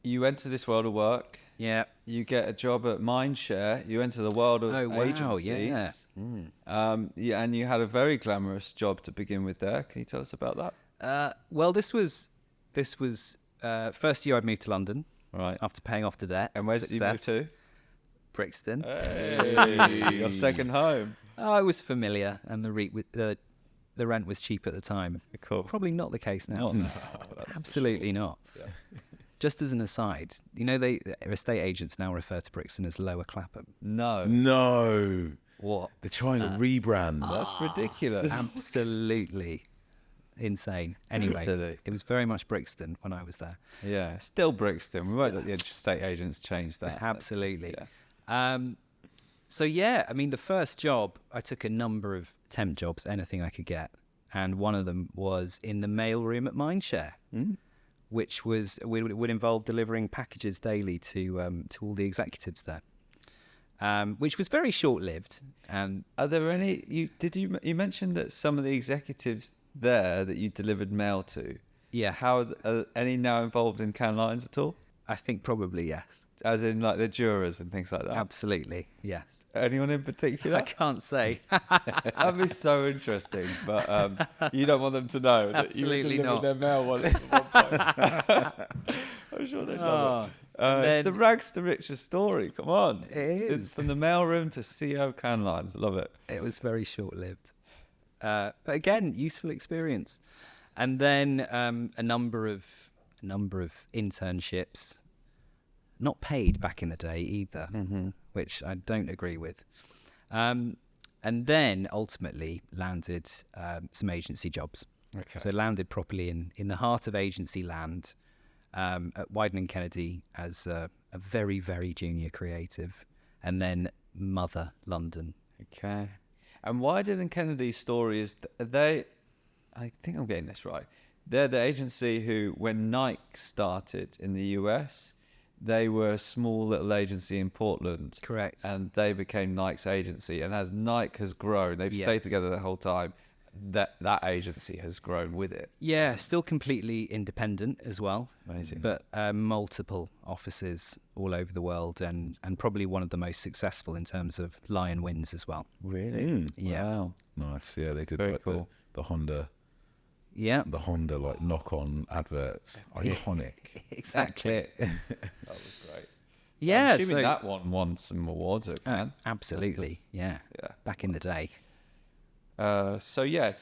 C: you enter this world of work.
A: Yeah.
C: You get a job at Mindshare. You enter the world of
A: Oh, wow,
C: agencies. Yeah, and you had a very glamorous job to begin with there. Can you tell us about that?
A: Well, this was first year I'd moved to London
C: Right.
A: after paying off the debt.
C: And where did you move to?
A: Brixton.
C: Hey, your second home.
A: Oh, it was familiar, and the rent was cheap at the time.
C: Cool.
A: Probably not the case now.
C: No, that's for
A: Absolutely
C: sure.
A: not.
C: Yeah.
A: Just as an aside, the estate agents now refer to Brixton as Lower Clapham.
C: No.
B: No,
A: What?
B: they're trying to rebrand.
C: That's ridiculous.
A: Absolutely insane. Anyway,
C: Silly.
A: it was very much Brixton when I was there.
C: Yeah, still Brixton. We won't let the estate agents change that.
A: Absolutely.
C: Yeah.
A: So yeah, I mean, the first job, I took a number of temp jobs, anything I could get, and one of them was in the mail room at Mindshare, which would involve delivering packages daily to all the executives there, which was very short lived. And
C: Are there any? You mentioned that some of the executives there that you delivered mail to?
A: yeah,
C: Are any now involved in Can Lines at all?
A: I think probably yes,
C: As in, like the jurors and things like that.
A: absolutely yes.
C: Anyone in particular?
A: I can't say.
C: That'd be so interesting, but you don't want them to know that
A: Absolutely
C: you
A: not.
C: delivered their mail at one point. I'm sure they'd love it. It's the rags to riches story. Come on,
A: It is.
C: It's from the mailroom to CEO Can Lines. I love it.
A: It was very short lived, but again, useful experience. And then a number of internships, not paid back in the day either, which I don't agree with. And then ultimately landed some agency jobs.
C: Okay.
A: So landed properly in the heart of agency land at Wieden & Kennedy as a very, very junior creative, and then Mother London.
C: Okay. And Wieden & Kennedy's story is they, I think I'm getting this right. They're the agency who, when Nike started in the US, they were a small little agency in Portland.
A: Correct.
C: And they became Nike's agency. And as Nike has grown, they've stayed
A: Yes.
C: together the whole time. That agency has grown with it.
A: Yeah, still completely independent as well.
C: Amazing.
A: But multiple offices all over the world, and probably one of the most successful in terms of lion wins as well.
C: Really?
A: Yeah.
C: Wow.
B: Nice, yeah, they did
C: Very
B: like
C: cool.
B: the Honda
A: Yeah,
B: like knock-on adverts. Iconic.
A: exactly.
C: That was great.
A: Yeah,
C: I'm assuming
A: so
C: that one won some awards at Cannes.
A: absolutely. Yeah,
C: Yeah.
A: back in the day.
C: So you're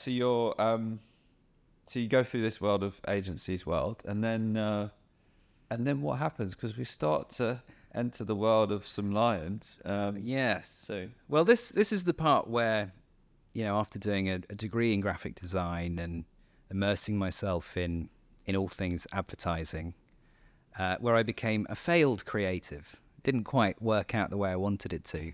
C: so you go through this world of agencies world, and then what happens? Because we start to enter the world of some lions.
A: Yes.
C: Soon.
A: Well, this is the part where, after doing a degree in graphic design and immersing myself in all things advertising, where I became a failed creative. Didn't quite work out the way I wanted it to.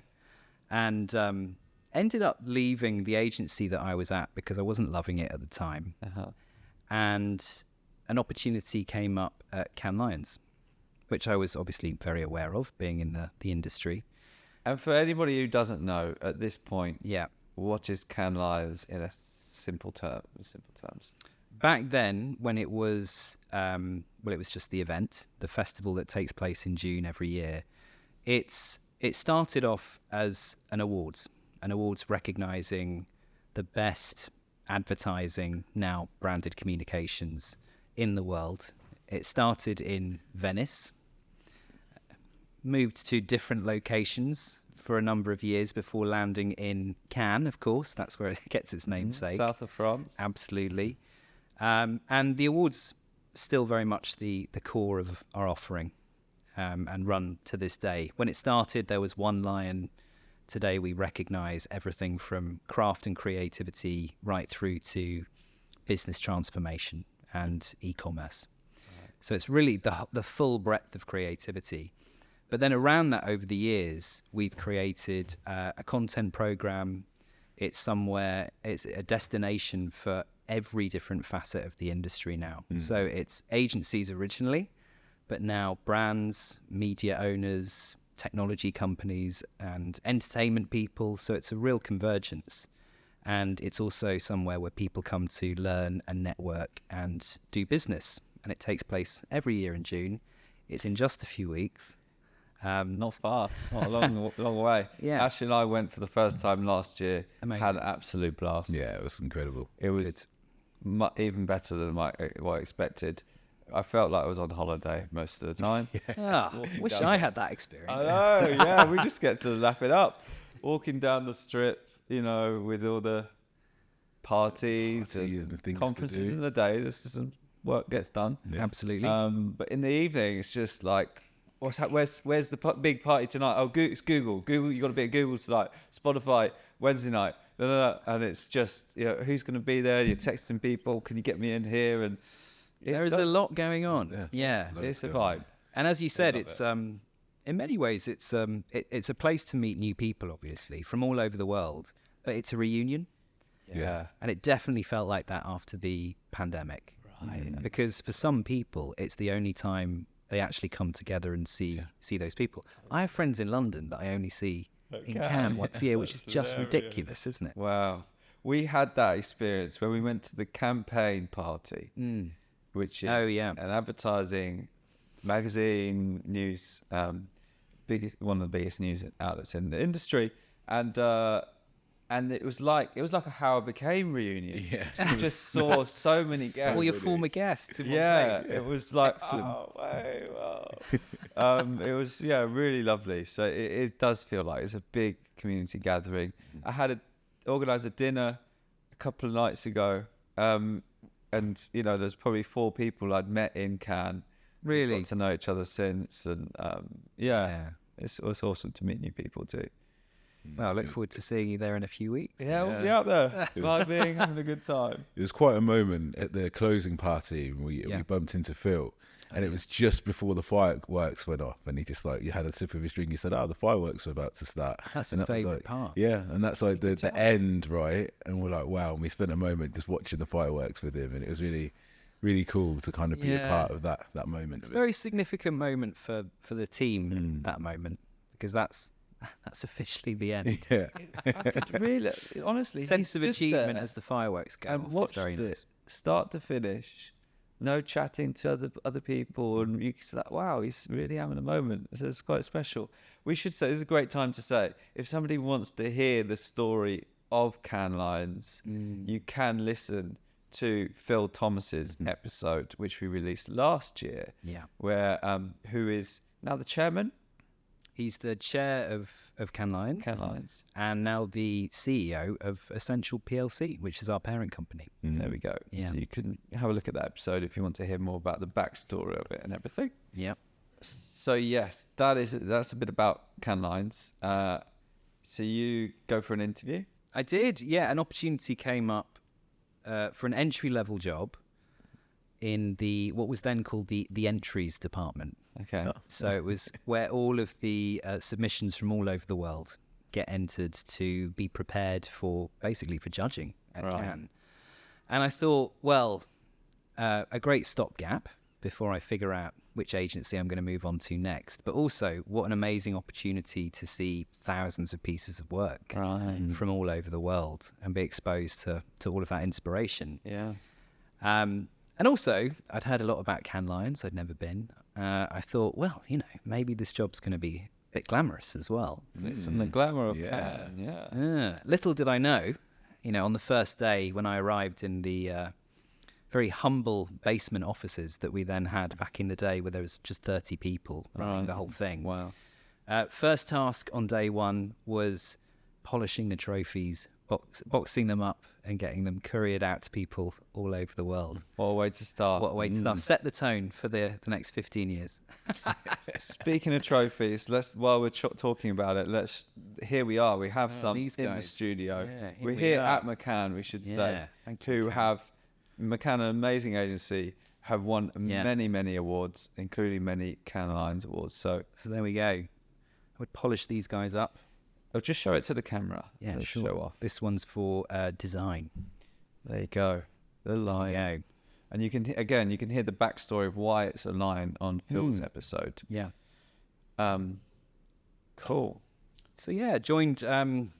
A: And ended up leaving the agency that I was at because I wasn't loving it at the time.
C: Uh-huh.
A: And an opportunity came up at Can Lions, which I was obviously very aware of, being in the industry.
C: And for anybody who doesn't know, at this point,
A: Yeah.
C: what is Can Lions in a simple terms?
A: Back then, when it was, it was just the event, the festival that takes place in June every year. It started off as an awards. an awards recognising the best advertising, now branded communications in the world. It started in Venice, moved to different locations for a number of years before landing in Cannes, of course. That's where it gets its namesake.
C: South of France.
A: Absolutely. And the awards still very much the core of our offering, and run to this day. When it started, there was one lion. Today we recognise everything from craft and creativity right through to business transformation and e-commerce. Right. So it's really the full breadth of creativity. But then around that, over the years, we've created a content program. It's a destination for every different facet of the industry now. So it's agencies originally, but now brands, media owners, technology companies, and entertainment people. So it's a real convergence. And it's also somewhere where people come to learn and network and do business. And it takes place every year in June. It's in just a few weeks.
C: Not far, not a long way.
A: Yeah.
C: Ashley and I went for the first time last year.
A: Amazing.
C: Had an absolute blast.
B: Yeah, it was incredible.
C: It was even better than what I expected. I felt like I was on holiday most of the time.
A: Wish I had that experience.
C: I know, yeah. We just get to lap it up. Walking down the strip, with all the parties and
B: things
C: conferences
B: to do.
C: in the day. There's just some work gets done.
B: Yeah.
A: Absolutely.
C: But in the evening, it's just like, where's the big party tonight? Oh, it's Google. You got to be at Google tonight. Spotify, Wednesday night. And it's just, who's going to be there? You're texting people. Can you get me in here? And
A: there is a lot going on. Yeah.
C: It's a vibe.
A: And as you said, it's in many ways it's a place to meet new people, obviously, from all over the world. But it's a reunion.
C: Yeah.
A: And it definitely felt like that after the pandemic.
C: Right.
A: Because for some people, it's the only time they actually come together and see those people. I have friends in London that I only see in Cannes once a year, which is just ridiculous, isn't it?
C: Wow. We had that experience when we went to the campaign party, which is an advertising magazine news, one of the biggest news outlets in the industry. And it was like a How I Became reunion. Yeah. You just saw so many guests.
A: All your former guests in one place.
C: It was like,
A: excellent.
C: It was, really lovely. So it does feel like it's a big community gathering. I had organised a dinner a couple of nights ago. And, there's probably 4 people I'd met in Cannes.
A: Really?
C: Got to know each other since. And, it's awesome to meet new people too.
A: Well, I look forward to seeing you there in a few weeks.
C: Yeah, we'll be out there, vibing, having a good time.
B: It was quite a moment at the closing party. We bumped into Phil, and it was just before the fireworks went off, and he just you had a sip of his drink. He said, "Oh, the fireworks are about to start."
A: That's his favourite part.
B: Yeah, and that's like the end, right? And we're like, wow. And we spent a moment just watching the fireworks with him, and it was really, really cool to kind of be a part of that moment.
A: It's a very significant moment for the team, that moment, because that's officially the end.
B: Yeah.
C: I could really, honestly,
A: Sense of achievement as the fireworks go
C: and
A: off.
C: watched
A: It's very
C: it
A: nice.
C: start to finish, no chatting to other people, and you say, wow, he's really having a moment. So it's quite special. We should say, this is a great time to say, if somebody wants to hear the story of Cannes Lions, you can listen to Phil Thomas's episode, which we released last year, where who is now the chairman.
A: He's the chair of Cannes Lions, and now the CEO of Essential PLC, which is our parent company.
C: There we go.
A: Yeah.
C: So you can have a look at that episode if you want to hear more about the backstory of it and everything.
A: Yep.
C: So yes, that's a bit about Cannes Lions. So you go for an interview?
A: I did. Yeah, an opportunity came up for an entry-level job in what was then called the entries department.
C: Okay.
A: So it was where all of the submissions from all over the world get entered to be prepared for judging at Cannes. And I thought, well, a great stopgap before I figure out which agency I'm going to move on to next. But also, what an amazing opportunity to see thousands of pieces of work from all over the world and be exposed to all of that inspiration.
C: Yeah.
A: And also, I'd heard a lot about Cannes Lions. I'd never been. I thought, well, maybe this job's going to be bit glamorous as well.
C: It's in the glamour of
B: Yeah.
C: Cannes. Yeah.
A: Little did I know, on the first day when I arrived in the very humble basement offices that we then had back in the day, where there was just 30 people running the whole thing.
C: Wow.
A: First task on day one was polishing the trophies, boxing them up and getting them couriered out to people all over the world.
C: What a way to start.
A: What a way to start. Set the tone for the next 15 years.
C: Speaking of trophies, while we're talking about it, here we are. We have some
A: these
C: in the
A: guys.
C: studio.
A: Yeah, here
C: We're
A: we
C: here
A: are.
C: at McCann, we should
A: Yeah,
C: say,
A: thank you,
C: who
A: McCann.
C: have McCann, an amazing agency, have won
A: Yeah.
C: many, many awards, including many Cannes Lions awards. So
A: So there we go. I would polish these guys up.
C: I'll just show it to the camera.
A: Yeah,
C: Let's
A: sure.
C: Show off.
A: This one's for design.
C: There you go. The lion.
A: There you go.
C: And you can hear the backstory of why it's a lion on Phil's episode.
A: Yeah.
C: Cool.
A: So yeah, joined in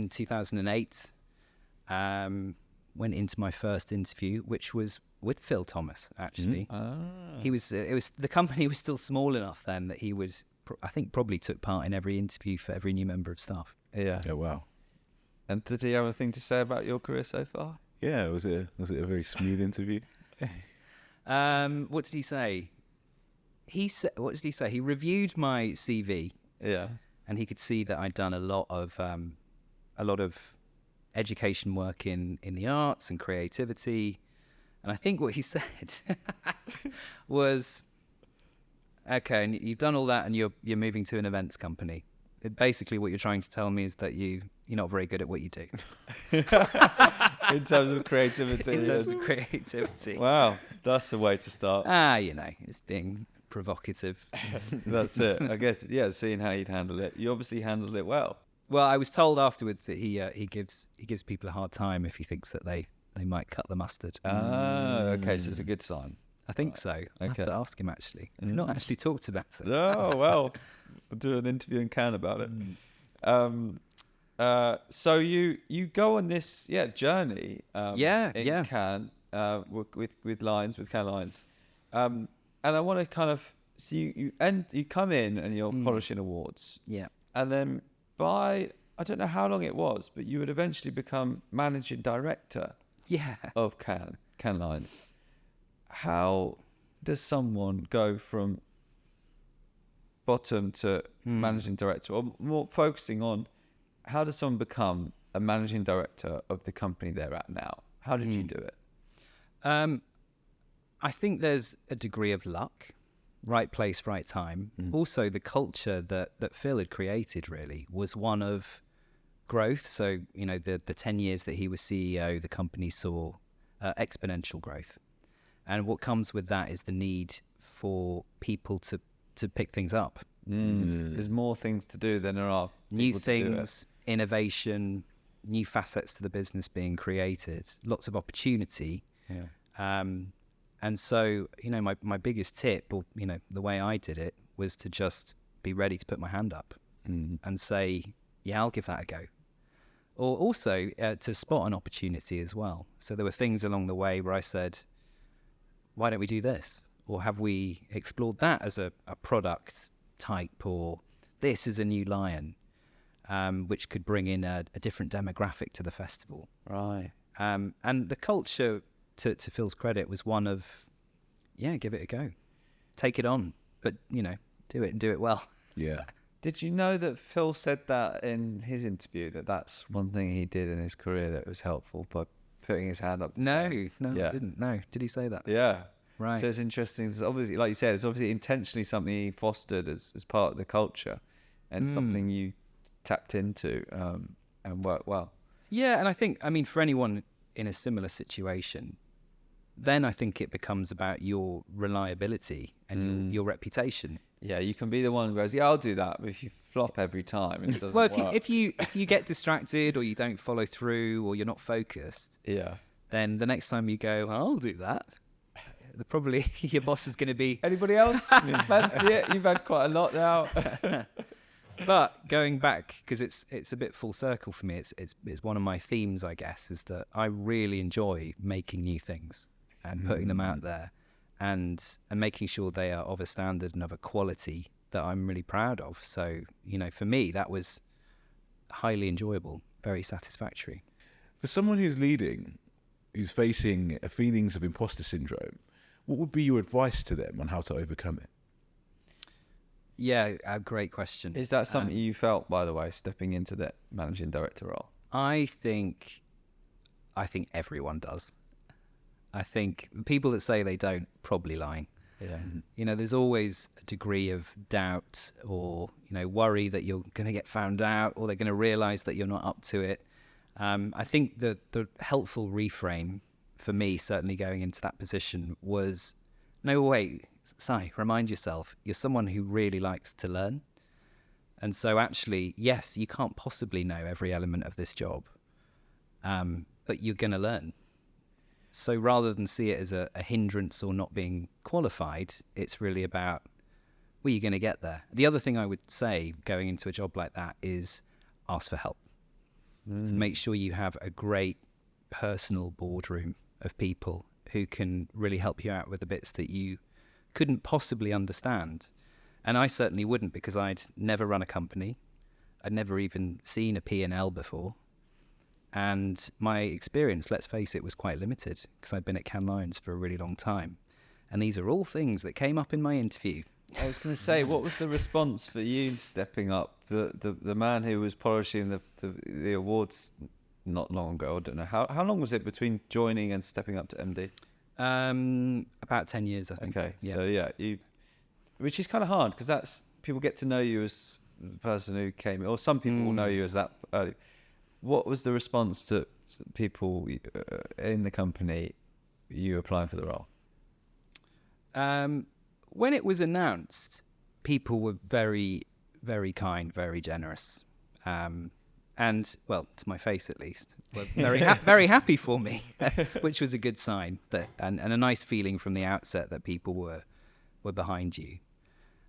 A: 2008. Went into my first interview, which was with Phil Thomas. Actually, he was. It was the company was still small enough then that he would. I think probably took part in every interview for every new member of staff.
C: Yeah.
B: Yeah, wow.
C: And did he have anything to say about your career so far?
B: Yeah, was it a very smooth interview?
A: What did he say? What did he say? He reviewed my CV,
C: Yeah.
A: and he could see that I'd done a lot of education work in the arts and creativity. And I think what he said was, okay, and you've done all that, and you're moving to an events company. Basically, what you're trying to tell me is that you're not very good at what you do.
C: In terms of creativity.
A: In terms of creativity.
C: Wow, that's the way to start.
A: It's being provocative.
C: That's it. I guess, yeah, seeing how you'd handle it. You obviously handled it well.
A: Well, I was told afterwards that he gives people a hard time if he thinks that they might cut the mustard.
C: Ah, okay, so it's a good sign.
A: I think so. I'll have
C: Okay.
A: to ask him, actually. We've not actually talked about it.
C: Oh, well, we'll do an interview in Cannes about it. So you go on this journey in Cannes with Lions, with Cannes Lions. And I want to kind of, so you come in and you're polishing awards.
A: Yeah.
C: And then by, I don't know how long it was, but you would eventually become managing director
A: Yeah.
C: of Cannes Lions. How does someone go from bottom to managing director, or more focusing on how does someone become a managing director of the company they're at now? How did you do it?
A: I think there's a degree of luck, right place, right time. Also, the culture that Phil had created really was one of growth. So, the 10 years that he was CEO, the company saw exponential growth. And what comes with that is the need for people to pick things up.
C: There's more things to do than there are
A: New
C: people to do it.
A: things, innovation, new facets to the business being created, lots of opportunity.
C: Yeah.
A: And so, my biggest tip, or, the way I did it, was to just be ready to put my hand up and say, yeah, I'll give that a go. Or also to spot an opportunity as well. So there were things along the way where I said, why don't we do this? Or have we explored that as a product type? Or this is a new lion, which could bring in a different demographic to the festival.
C: Right.
A: And the culture, to Phil's credit, was one of, give it a go. Take it on, but, do it and do it well.
B: Yeah.
C: Did you know that Phil said that in his interview, that that's one thing he did in his career that was helpful by putting his hand up?
A: No,
C: Yeah.
A: I didn't. No. Did he say that?
C: Yeah.
A: Right.
C: So it's interesting. It's obviously, like you said, it's obviously intentionally something he fostered as part of the culture and something you tapped into and worked well.
A: Yeah, and I think, for anyone in a similar situation, then I think it becomes about your reliability and your reputation.
C: Yeah, you can be the one who goes, yeah, I'll do that. But if you flop every time, it doesn't
A: Well,
C: work.
A: if you get distracted or you don't follow through or you're not focused,
C: Yeah.
A: then the next time you go, I'll do that, probably your boss is going to be.
C: Anybody else? Fancy it? You've had quite a lot now.
A: But going back, because it's a bit full circle for me, it's one of my themes, I guess, is that I really enjoy making new things and putting them out there and making sure they are of a standard and of a quality that I'm really proud of. So, for me, that was highly enjoyable, very satisfactory.
B: For someone who's leading, who's facing feelings of imposter syndrome, what would be your advice to them on how to overcome it?
A: Yeah, a great question.
C: Is that something you felt, by the way, stepping into that managing director role?
A: I think everyone does. I think people that say they don't, probably lying.
C: Yeah.
A: There's always a degree of doubt or, worry that you're going to get found out or they're going to realize that you're not up to it. I think the helpful reframe for me, certainly going into that position, was, no, wait, Si, remind yourself, you're someone who really likes to learn. And so actually, yes, you can't possibly know every element of this job, but you're going to learn. So rather than see it as a hindrance or not being qualified, it's really about, well, you're going to get there. The other thing I would say going into a job like that is ask for help. Make sure you have a great personal boardroom of people who can really help you out with the bits that you couldn't possibly understand. And I certainly wouldn't, because I'd never run a company. I'd never even seen a P&L before. And my experience, let's face it, was quite limited because I'd been at Cannes Lions for a really long time. And these are all things that came up in my interview.
C: I was going to say, what was the response for you stepping up? The man who was polishing the awards not long ago, I don't know. How long was it between joining and stepping up to MD?
A: About 10 years, I think.
C: Okay,
A: yeah.
C: So which is kind of hard because that's, people get to know you as the person who came, or some people will know you as that early. What was the response to people in the company, you applying for the role?
A: When it was announced, people were very, very kind, very generous. And, well, to my face at least, were very happy for me, which was a good sign, and a nice feeling from the outset that people were behind you.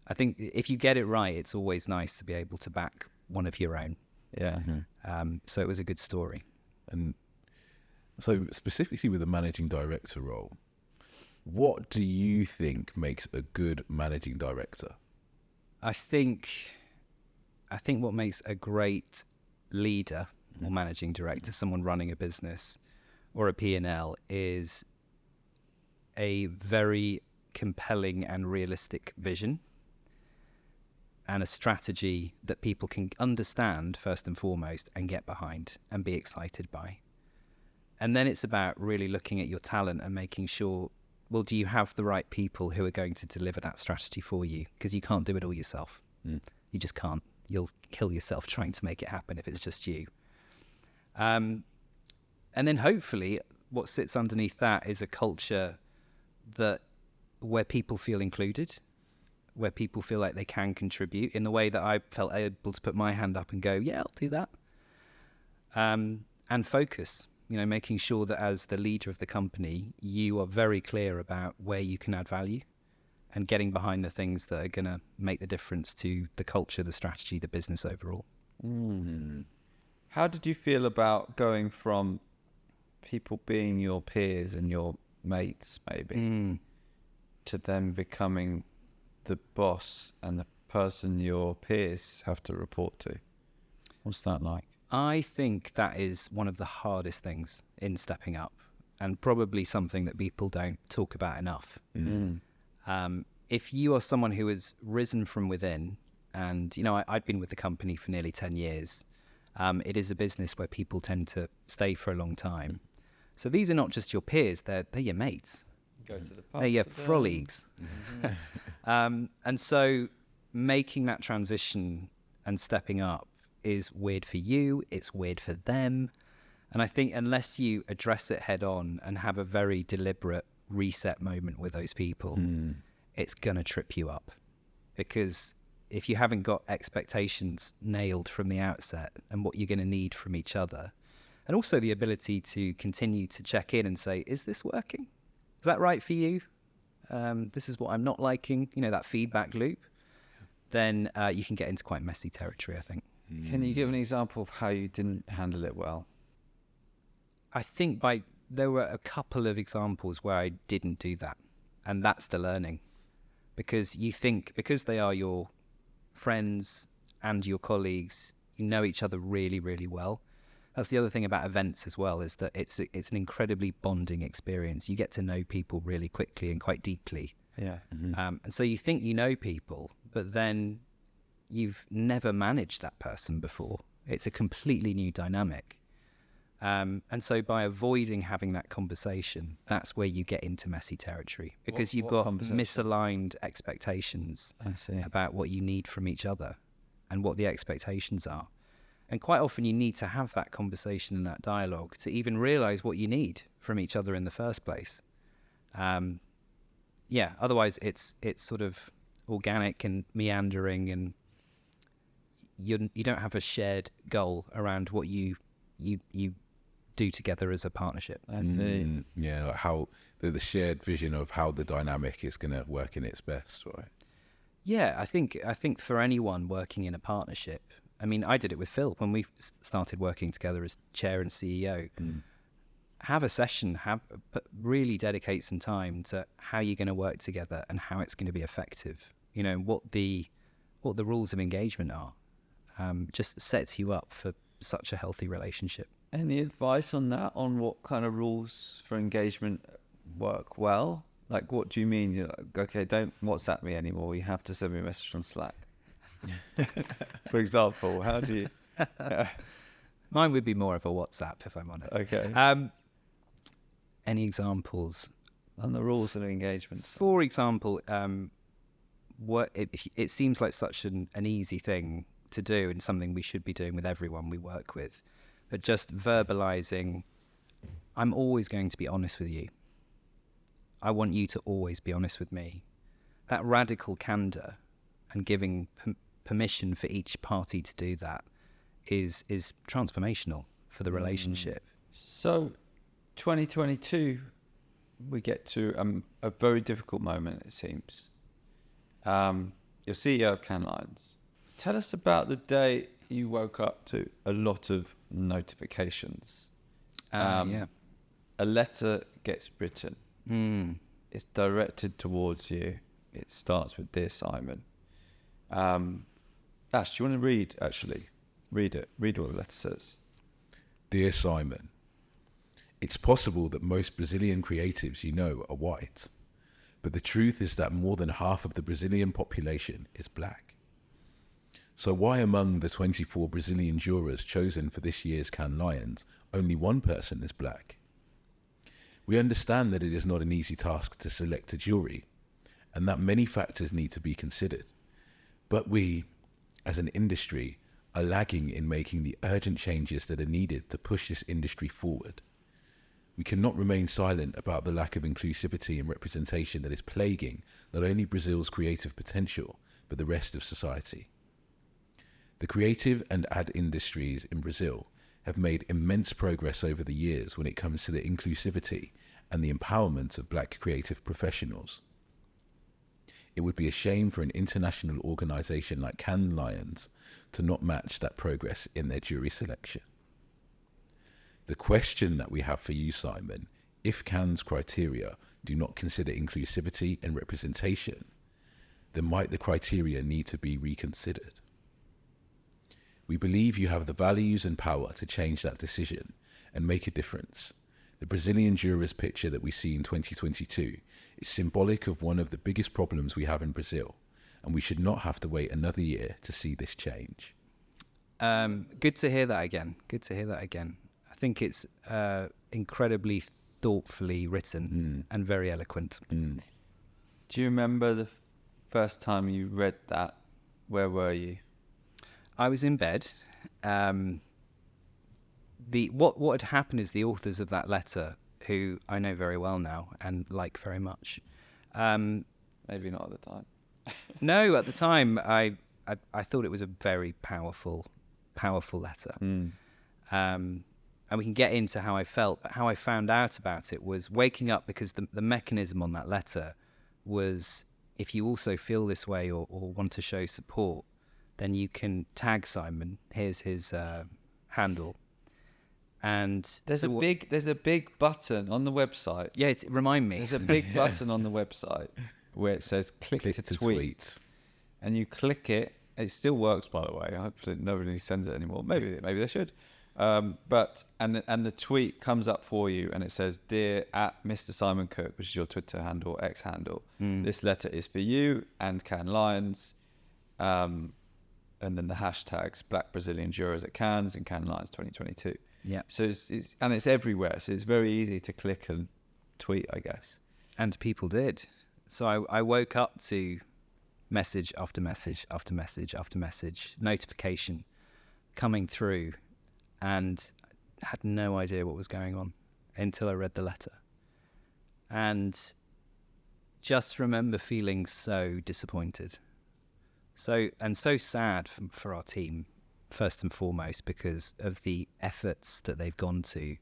A: I think if you get it right, it's always nice to be able to back one of your own.
C: Yeah.
A: So it was a good story.
B: And so specifically with the managing director role, what do you think makes a good managing director?
A: I think what makes a great leader or managing director, someone running a business or a P&L, is a very compelling and realistic vision and a strategy that people can understand first and foremost and get behind and be excited by. And then it's about really looking at your talent and making sure, well, do you have the right people who are going to deliver that strategy for you? Because you can't do it all yourself. You just can't. You'll kill yourself trying to make it happen if it's just you. And then hopefully what sits underneath that is a culture where people feel included, where people feel like they can contribute in the way that I felt able to put my hand up and go, yeah, I'll do that. And focus, making sure that as the leader of the company, you are very clear about where you can add value and getting behind the things that are going to make the difference to the culture, the strategy, the business overall.
C: How did you feel about going from people being your peers and your mates, maybe, to them becoming the boss and the person your peers have to report to? What's that like?
A: I think that is one of the hardest things in stepping up, and probably something that people don't talk about enough. If you are someone who has risen from within, and I'd been with the company for nearly 10 years, it is a business where people tend to stay for a long time. So these are not just your peers, they're your mates.
C: Go to the pub.
A: They're your froligs. And so making that transition and stepping up is weird for you, it's weird for them. And I think unless you address it head on and have a very deliberate reset moment with those people, it's going to trip you up. Because if you haven't got expectations nailed from the outset and what you're going to need from each other, and also the ability to continue to check in and say, is this working? Is that right for you? This is what I'm not liking, that feedback loop, then you can get into quite messy territory, I think.
C: Can you give an example of how you didn't handle it well?
A: I think there were a couple of examples where I didn't do that. And that's the learning. Because you think, because they are your friends and your colleagues, you know each other really, really well. That's the other thing about events as well, is that it's an incredibly bonding experience. You get to know people really quickly and quite deeply.
C: Yeah.
A: And so you think you know people, but then you've never managed that person before. It's a completely new dynamic. And so by avoiding having that conversation, that's where you get into messy territory, because you've got misaligned expectations about what you need from each other and what the expectations are. And quite often you need to have that conversation and that dialogue to even realize what you need from each other in the first place. Otherwise it's sort of organic and meandering, and you don't have a shared goal around what you do together as a partnership.
C: I see.
B: Yeah, like how the shared vision of how the dynamic is going to work in its best, right?
A: Yeah, I think for anyone working in a partnership, I mean, I did it with Phil when we started working together as chair and CEO. Have a session, really dedicate some time to how you're going to work together and how it's going to be effective. You know, what the rules of engagement are. Just sets you up for such a healthy relationship.
C: Any advice on that, on what kind of rules for engagement work well? Like, what do you mean? You're like, okay, don't WhatsApp me anymore. You have to send me a message on Slack. For example, how do you...
A: Mine would be more of a WhatsApp, if I'm honest.
C: Okay.
A: Any examples?
C: On the rules of engagement.
A: For example, it seems like such an easy thing to do, and something we should be doing with everyone we work with. But just verbalizing, I'm always going to be honest with you. I want you to always be honest with me. That radical candor and giving permission for each party to do that is transformational for the relationship.
C: So 2022, we get to a very difficult moment, it seems. You're CEO of Cannes Lions. Tell us about the day you woke up to a lot of notifications.
A: Yeah.
C: A letter gets written. It's directed towards you. It starts with "Dear Simon." Ash, do you want to read it? Read what the letter says.
B: Dear Simon, it's possible that most Brazilian creatives you know are white, but the truth is that more than half of the Brazilian population is black. So why among the 24 Brazilian jurors chosen for this year's Cannes Lions, only one person is black? We understand that it is not an easy task to select a jury, and that many factors need to be considered. But we, as an industry, are lagging in making the urgent changes that are needed to push this industry forward. We cannot remain silent about the lack of inclusivity and representation that is plaguing not only Brazil's creative potential, but the rest of society. The creative and ad industries in Brazil have made immense progress over the years when it comes to the inclusivity and the empowerment of black creative professionals. It would be a shame for an international organisation like Cannes Lions to not match that progress in their jury selection. The question that we have for you, Simon, if Cannes' criteria do not consider inclusivity and representation, then might the criteria need to be reconsidered? We believe you have the values and power to change that decision and make a difference. The Brazilian jurors' picture that we see in 2022 is symbolic of one of the biggest problems we have in Brazil, and we should not have to wait another year to see this change.
A: Good to hear that again. I think it's incredibly thoughtfully written and very eloquent.
C: Do you remember the first time you read that? Where were you?
A: I was in bed. What had happened is the authors of that letter, who I know very well now and like very much.
C: Maybe not at the time.
A: No, at the time I thought it was a very powerful letter. And we can get into how I felt, but how I found out about it was waking up, because the mechanism on that letter was, if you also feel this way or want to show support, then you can tag Simon. Here's his handle. And
C: there's a big button on the website.
A: Yeah, remind me.
C: There's a big button on the website where it says click to tweet. And you click it, it still works, by the way. I hope that nobody sends it anymore. Maybe they should. But the tweet comes up for you, and it says, "Dear @Mr. Simon Cook," which is your Twitter handle, X handle. This letter is for you and Cannes Lions. And then the hashtags Black Brazilian Jurors at Cannes and Cannes Lions 2022.
A: Yeah.
C: So it's everywhere. So it's very easy to click and tweet, I guess.
A: And people did. So I woke up to message after message after message after message, notification coming through, and had no idea what was going on until I read the letter. And just remember feeling so disappointed. So sad for our team, first and foremost, because of the efforts that they've gone to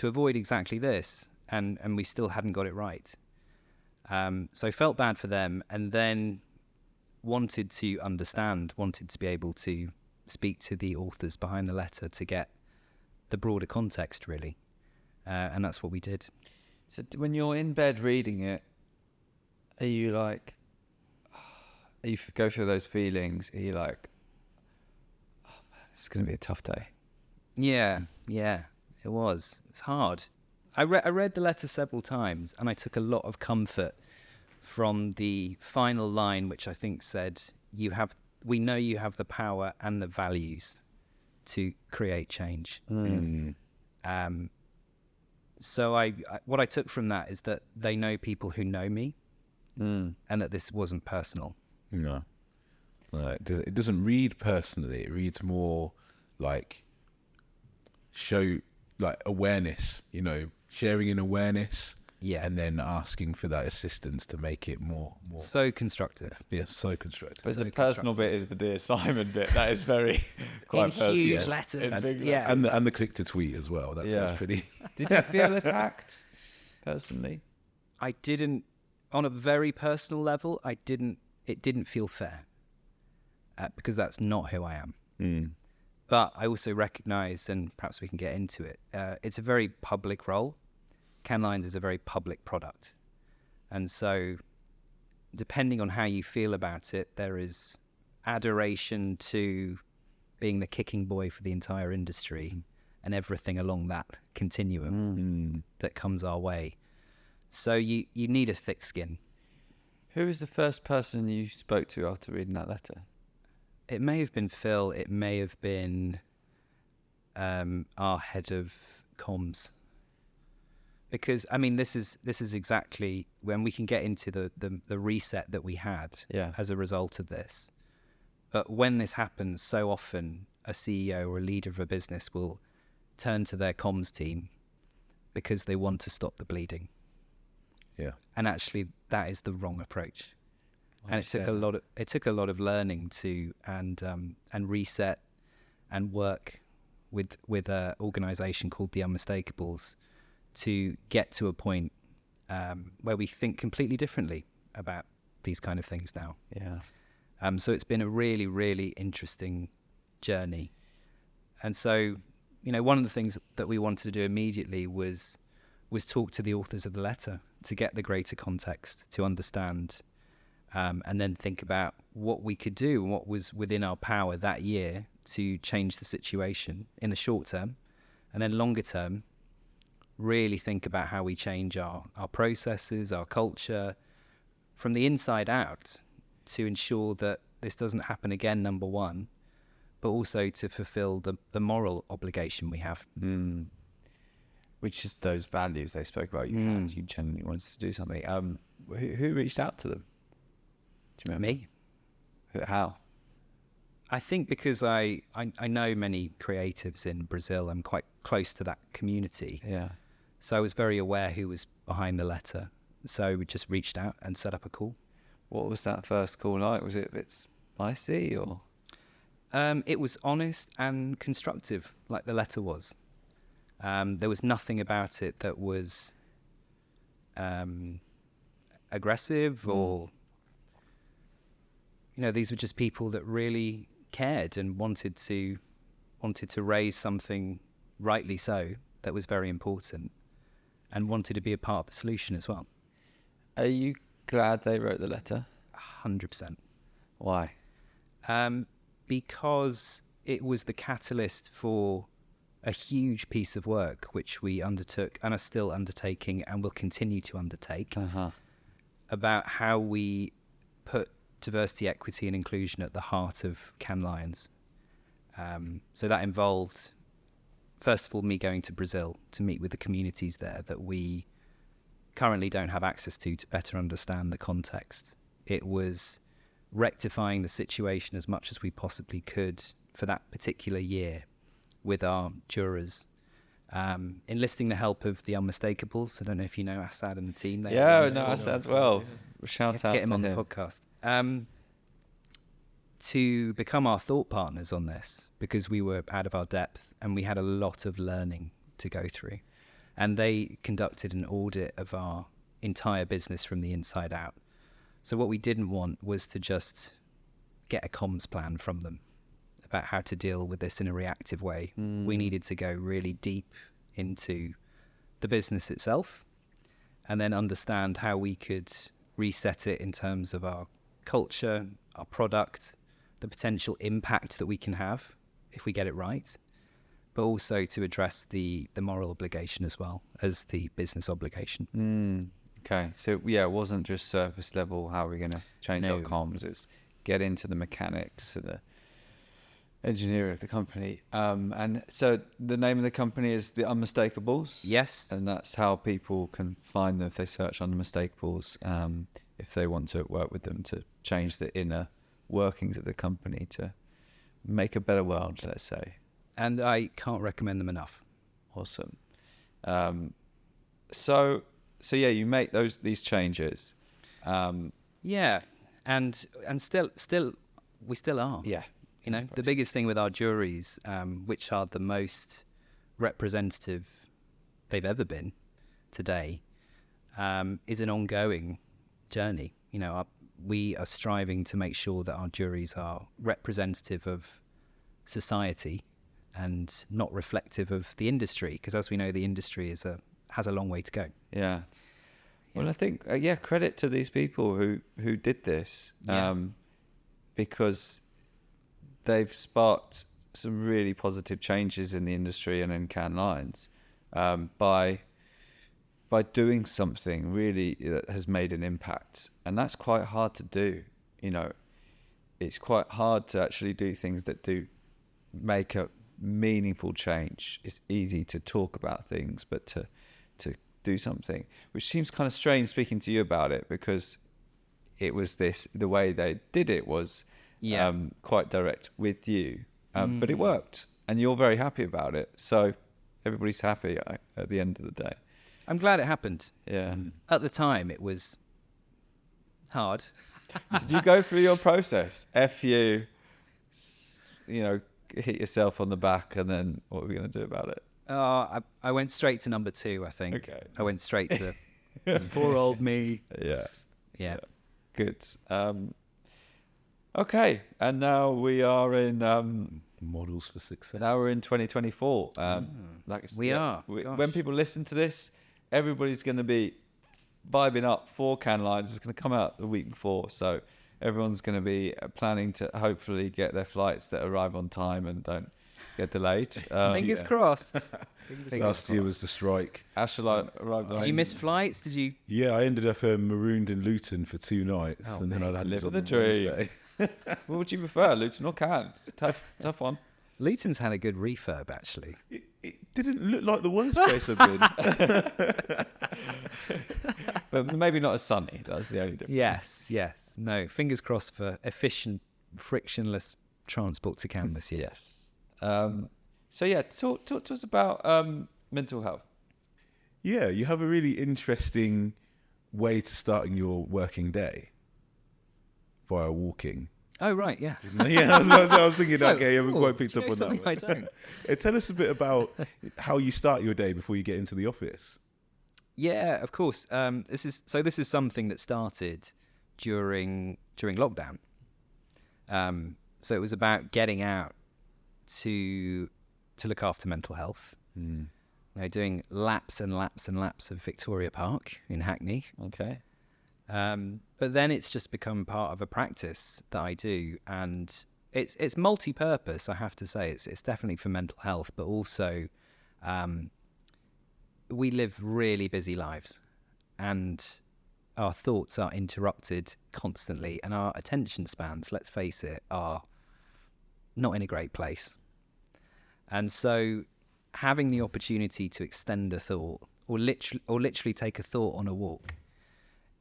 A: avoid exactly this, and we still hadn't got it right. So felt bad for them, and then wanted to understand, wanted to be able to speak to the authors behind the letter to get the broader context, really, and that's what we did.
C: So when you're in bed reading it, are you like? You go through those feelings, are you like, oh man, it's going to be a tough day?
A: Yeah, it was. It's hard. I read the letter several times, and I took a lot of comfort from the final line, which I think said, we know you have the power and the values to create change. So what I took from that is that they know people who know me, and that this wasn't personal.
B: No, it doesn't read personally. It reads more like awareness. Sharing an awareness.
A: Yeah,
B: and then asking for that assistance to make it more.
A: So constructive.
B: Yeah, so constructive.
C: But the personal bit is the Dear Simon bit. That is very quite personal.
A: Huge letters.
B: And the click to tweet as well. That's pretty.
C: Did you feel attacked personally?
A: I didn't. On a very personal level, I didn't. It didn't feel fair because that's not who I am. But I also recognise, and perhaps we can get into it, it's a very public role. Cannes Lions is a very public product. And so depending on how you feel about it, there is adoration to being the kicking boy for the entire industry and everything along that continuum that comes our way. So you need a thick skin.
C: Who was the first person you spoke to after reading that letter?
A: It may have been Phil. It may have been our head of comms. Because, I mean, this is exactly when we can get into the reset that we had as a result of this. But when this happens, so often a CEO or a leader of a business will turn to their comms team because they want to stop the bleeding.
B: Yeah.
A: And actually, that is the wrong approach. And it took a lot of learning to and reset and work with an organisation called the Unmistakable to get to a point where we think completely differently about these kind of things now.
C: Yeah.
A: So it's been a really, really interesting journey. And so, one of the things that we wanted to do immediately was talk to the authors of the letter to get the greater context, to understand, and then think about what we could do, what was within our power that year to change the situation in the short term, and then longer term, really think about how we change our processes, our culture from the inside out to ensure that this doesn't happen again, number one, but also to fulfill the moral obligation we have.
C: Which is those values they spoke about. You genuinely wanted to do something. Who reached out to them? Do you remember?
A: Me.
C: How?
A: I think because I know many creatives in Brazil. I'm quite close to that community.
C: Yeah.
A: So I was very aware who was behind the letter. So we just reached out and set up a call.
C: What was that first call like? Was it a bit spicy or?
A: It was honest and constructive, like the letter was. There was nothing about it that was aggressive or, these were just people that really cared and wanted to raise something, rightly so, that was very important and wanted to be a part of the solution as well.
C: Are you glad they wrote the letter?
A: 100%.
C: Why?
A: Because it was the catalyst for a huge piece of work which we undertook and are still undertaking and will continue to undertake about how we put diversity, equity and inclusion at the heart of Cannes Lions. So that involved, first of all, me going to Brazil to meet with the communities there that we currently don't have access to better understand the context. It was rectifying the situation as much as we possibly could for that particular year with our jurors, enlisting the help of the Unmistakable. I don't know if you know Assad and the team.
C: Yeah, no, Assad well. Shout out
A: to get him
C: to
A: on
C: him.
A: the podcast. To become our thought partners on this, because we were out of our depth and we had a lot of learning to go through. And they conducted an audit of our entire business from the inside out. So what we didn't want was to just get a comms plan from them about how to deal with this in a reactive way. We needed to go really deep into the business itself and then understand how we could reset it in terms of our culture, our product, the potential impact that we can have if we get it right, but also to address the moral obligation as well as the business obligation.
C: Okay, so yeah, it wasn't just surface level, how are we going to change our comms, it's get into the mechanics and the engineering of the company. And so the name of the company is the Unmistakable.
A: Yes.
C: And that's how people can find them if they search Unmistakable, if they want to work with them to change the inner workings of the company to make a better world, let's say.
A: And I can't recommend them enough.
C: Awesome. So yeah, you make these changes.
A: Yeah, and still we still are.
C: Yeah.
A: You know, the biggest thing with our juries, which are the most representative they've ever been today, is an ongoing journey. You know, we are striving to make sure that our juries are representative of society and not reflective of the industry, because as we know, the industry has a long way to go.
C: Yeah. Well, I think, credit to these people who did this, because they've sparked some really positive changes in the industry and in Cannes Lions by doing something really that has made an impact. And that's quite hard to do. You know, it's quite hard to actually do things that do make a meaningful change. It's easy to talk about things, but to do something, which seems kind of strange speaking to you about it, because it was the way they did it was quite direct with you, but it worked and you're very happy about it, so everybody's happy at the end of the day.
A: I'm glad it happened.
C: Yeah.
A: At the time it was hard.
C: Did you go through your process? You know, hit yourself on the back, and then what are we going to do about it?
A: I went straight to number 2, I think.
C: Okay.
A: I went straight to poor old me.
C: Yeah. Good. Okay, and now we are in
B: Models for success.
C: now we're in 2024.
A: We are.
C: When people listen to this, everybody's going to be vibing up for Cannes Lions. It's going to come out the week before, so everyone's going to be planning to hopefully get their flights that arrive on time and don't get delayed.
A: Fingers crossed.
B: Last year was the strike.
C: Ashla arrived on.
A: Did you miss flights? Did you?
B: Yeah, I ended up marooned in Luton for 2 nights,
A: Oh,
B: and then
A: mate.
B: I landed
C: Living
B: on
C: the
B: the
C: dream.
B: Wednesday.
C: What would you prefer, Luton or Cannes? It's a tough one.
A: Luton's had a good refurb, actually.
B: It didn't look like the worst place I've been.
C: But maybe not as sunny. That's the only difference.
A: Yes. No, fingers crossed for efficient, frictionless transport to Cannes this year.
C: Yes. So yeah, talk to us about mental health.
B: Yeah, you have a really interesting way to starting your working day via walking.
A: Oh, right, yeah.
B: Yeah, I was thinking,
A: So,
B: okay, you haven't
A: oh,
B: quite picked
A: do
B: up
A: you
B: on
A: know
B: that one.
A: something I don't?
B: Tell us a bit about how you start your day before you get into the office.
A: Yeah, of course. This is something that started during lockdown. So it was about getting out to look after mental health. You know, doing laps and laps and laps of Victoria Park in Hackney.
C: Okay.
A: But then it's just become part of a practice that I do, and it's multi-purpose. I have to say, it's definitely for mental health, but also we live really busy lives, and our thoughts are interrupted constantly, and our attention spans, let's face it, are not in a great place. And so having the opportunity to extend a thought or literally take a thought on a walk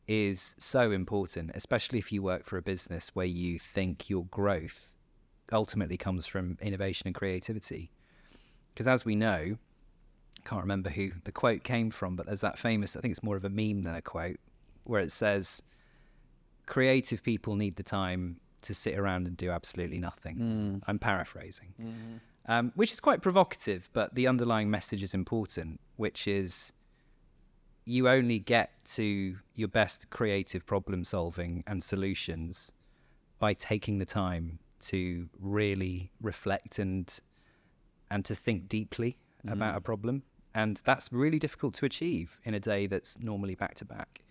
A: is so important, especially if you work for a business where you think your growth ultimately comes from innovation and creativity. Because as we know, I can't remember who the quote came from, but there's that famous, I think it's more of a meme than a quote, where it says, creative people need the time to sit around and do absolutely nothing. I'm paraphrasing, which is quite provocative, but the underlying message is important, which is you only get to your best creative problem solving and solutions by taking the time to really reflect and to think deeply about a problem. And that's really difficult to achieve in a day that's normally back to back.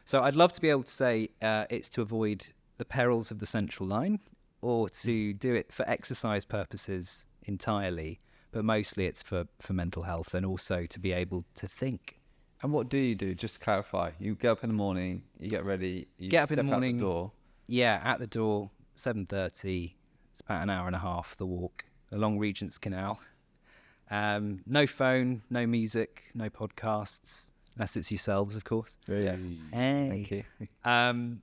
A: So I'd love to be able to say it's to avoid the perils of the central line, or to do it for exercise purposes entirely, but mostly it's for mental health, and also to be able to think.
C: And what do you do? Just to clarify, you get up in the morning, you get ready, you
A: Get up
C: step
A: in the morning,
C: out the door.
A: Yeah, at the door, 7:30. It's about an hour and a half, the walk along Regent's Canal. No phone, no music, no podcasts, unless it's yourselves, of course.
C: Yes.
A: Hey.
C: Thank you.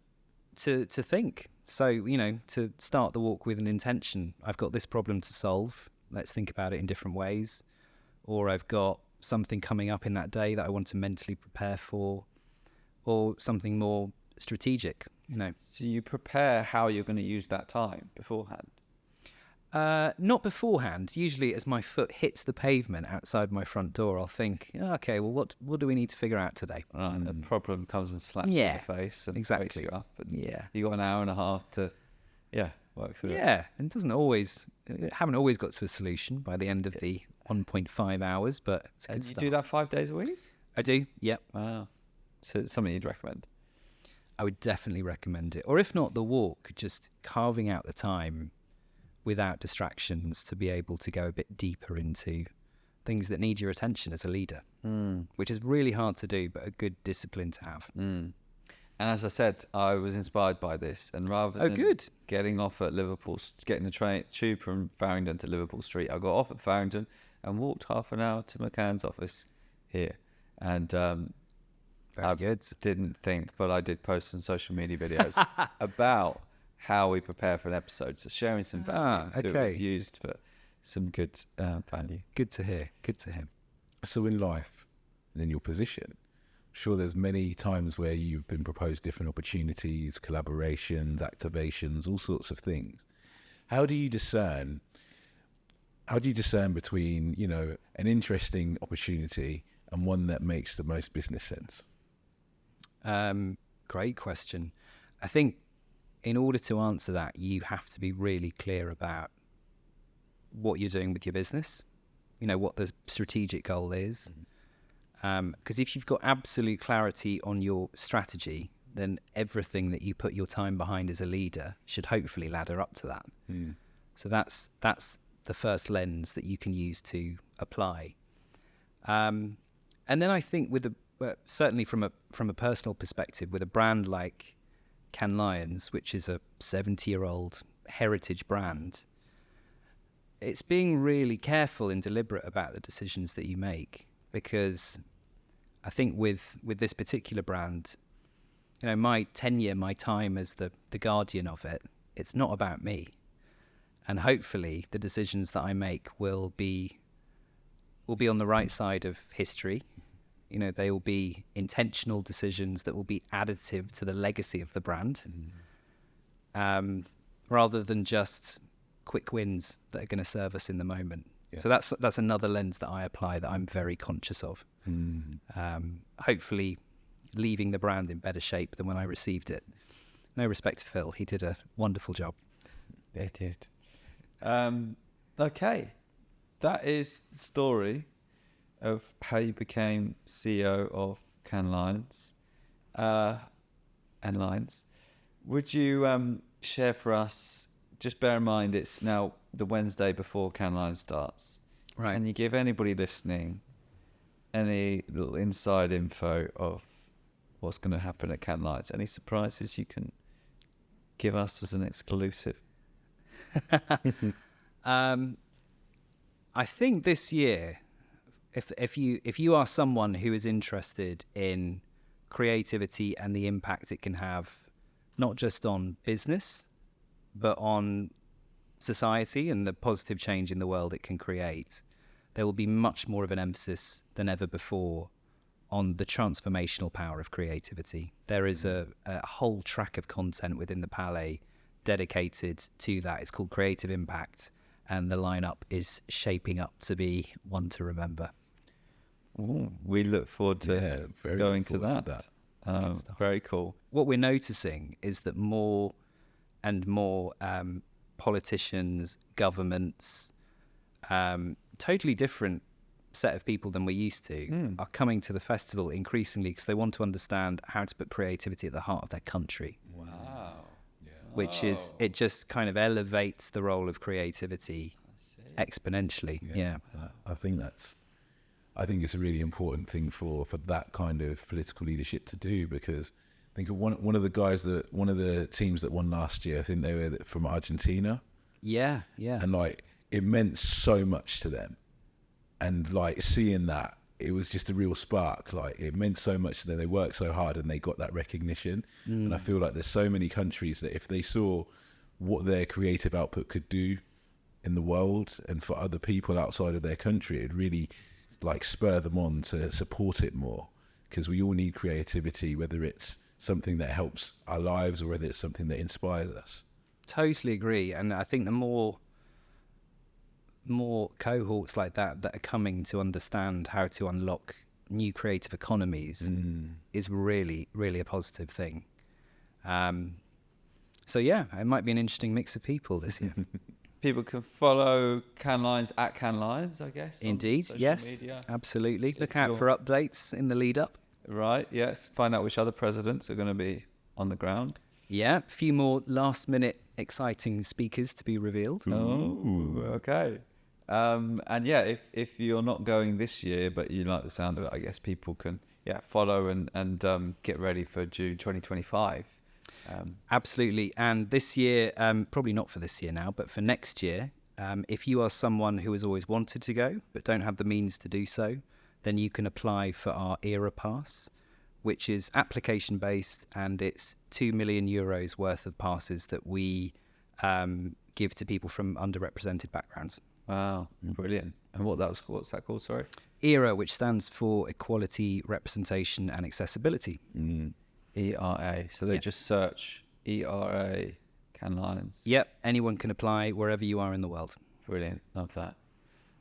A: To think. So, to start the walk with an intention. I've got this problem to solve. Let's think about it in different ways. Or I've got something coming up in that day that I want to mentally prepare for, or something more strategic,
C: So you prepare how you're going to use that time beforehand?
A: Not beforehand. Usually as my foot hits the pavement outside my front door, I'll think, okay, well, what do we need to figure out today?
C: Right, the problem comes and slaps you in the face and wakes you up. And you got an hour and a half to, work through it.
A: Yeah, and haven't always got to a solution by the end of the 1.5 hours, but it's a good
C: And you
A: start.
C: do that 5 days a week?
A: I do, yep.
C: Wow. So it's something you'd recommend?
A: I would definitely recommend it. Or if not the walk, just carving out the time without distractions to be able to go a bit deeper into things that need your attention as a leader, which is really hard to do, but a good discipline to have.
C: And as I said, I was inspired by this, and rather than getting off at Liverpool, getting the tube from Farringdon to Liverpool Street, I got off at Farringdon and walked half an hour to McCann's office here. And
A: Very good.
C: Didn't think, but I did post some social media videos about how we prepare for an episode, so sharing some value. So it was used for some good value.
A: Good to hear.
B: So in life and in your position, I'm sure there's many times where you've been proposed different opportunities, collaborations, activations, all sorts of things. How do you discern between, an interesting opportunity and one that makes the most business sense?
A: Great question. I think in order to answer that, you have to be really clear about what you're doing with your business, what the strategic goal is. Because if you've got absolute clarity on your strategy, then everything that you put your time behind as a leader should hopefully ladder up to that. So that's the first lens that you can use to apply. And then I think certainly from a personal perspective, with a brand like Cannes Lions, which is a 70-year-old heritage brand, it's being really careful and deliberate about the decisions that you make, because I think with this particular brand, my tenure, my time as the guardian of it, it's not about me. And hopefully the decisions that I make will be on the right side of history. They will be intentional decisions that will be additive to the legacy of the brand, rather than just quick wins that are going to serve us in the moment. Yeah. So that's another lens that I apply, that I'm very conscious of. Hopefully leaving the brand in better shape than when I received it. No respect to Phil. He did a wonderful job.
C: They did. Okay. That is the story of how you became CEO of Cannes Lions and Lions. Would you share for us just bear in mind it's now the Wednesday before Cannes Lions starts.
A: Right.
C: Can you give anybody listening any little inside info of what's going to happen at Cannes Lions? Any surprises you can give us as an exclusive?
A: I think this year, if you are someone who is interested in creativity and the impact it can have, not just on business, but on society and the positive change in the world it can create, there will be much more of an emphasis than ever before on the transformational power of creativity. There is a whole track of content within the Palais dedicated to that. It's called Creative Impact, and the lineup is shaping up to be one to remember.
C: Ooh, we look forward to going to that. Very cool.
A: What we're noticing is that more and more politicians, governments, totally different set of people than we're used to are coming to the festival increasingly because they want to understand how to put creativity at the heart of their country.
C: Wow.
A: Which is, it just kind of elevates the role of creativity exponentially. Yeah.
B: I think it's a really important thing for that kind of political leadership to do, because I think of one of the teams that won last year, I think they were from Argentina.
A: Yeah.
B: And like, it meant so much to them. And like, seeing that, it was just a real spark. Like, it meant so much to them. They worked so hard and they got that recognition. And I feel like there's so many countries that if they saw what their creative output could do in the world and for other people outside of their country, it'd really like spur them on to support it more, because we all need creativity, whether it's something that helps our lives or whether it's something that inspires us.
A: Totally agree. And I think the more cohorts like that are coming to understand how to unlock new creative economies is really, really a positive thing. So yeah, it might be an interesting mix of people this year.
C: People can follow Cannes Lions at Cannes Lions, I guess.
A: Indeed, yes,
C: media.
A: Absolutely. Look out for updates in the lead up.
C: Right, yes. Find out which other presidents are going to be on the ground.
A: Yeah, a few more last minute exciting speakers to be revealed.
C: Oh, okay. And yeah, if you're not going this year, but you like the sound of it, I guess people can follow and get ready for June 2025.
A: Absolutely. And this year, probably not for this year now, but for next year, if you are someone who has always wanted to go but don't have the means to do so, then you can apply for our Era Pass, which is application based, and it's €2 million worth of passes that we give to people from underrepresented backgrounds.
C: Wow, brilliant. And what's that called, sorry?
A: ERA, which stands for Equality, Representation and Accessibility.
C: ERA. So they just search ERA Cannes Lions.
A: Yep, anyone can apply wherever you are in the world.
C: Brilliant, love that.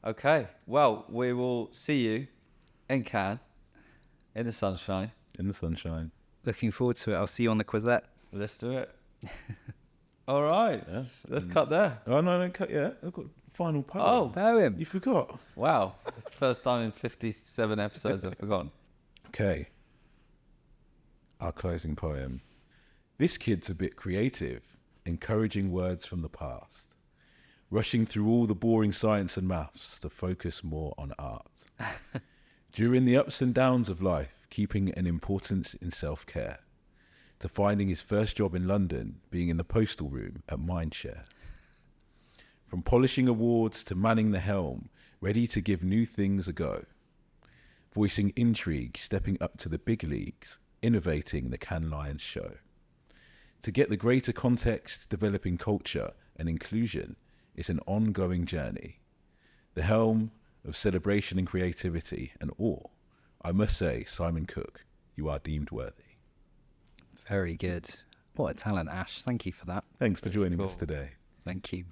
C: Okay, well, we will see you in Cannes, in the sunshine.
B: In the sunshine.
A: Looking forward to it. I'll see you on the Quizette.
C: Let's do it. All right, let's cut there.
B: Oh, no, cut yet. I've got final poem.
C: Oh,
A: Poem.
B: You forgot.
C: Wow. It's the first time in 57 episodes I've forgotten.
B: Okay. Our closing poem. This kid's a bit creative, encouraging words from the past, rushing through all the boring science and maths to focus more on art. During the ups and downs of life, keeping an importance in self-care, to finding his first job in London being in the postal room at Mindshare. From polishing awards to manning the helm, ready to give new things a go. Voicing intrigue, stepping up to the big leagues, innovating the Cannes Lions show. To get the greater context, developing culture and inclusion is an ongoing journey. The helm of celebration and creativity and awe. I must say, Simon Cook, you are deemed worthy.
A: Very good. What a talent, Ash. Thank you for that.
B: Thanks for joining us today.
A: Thank you.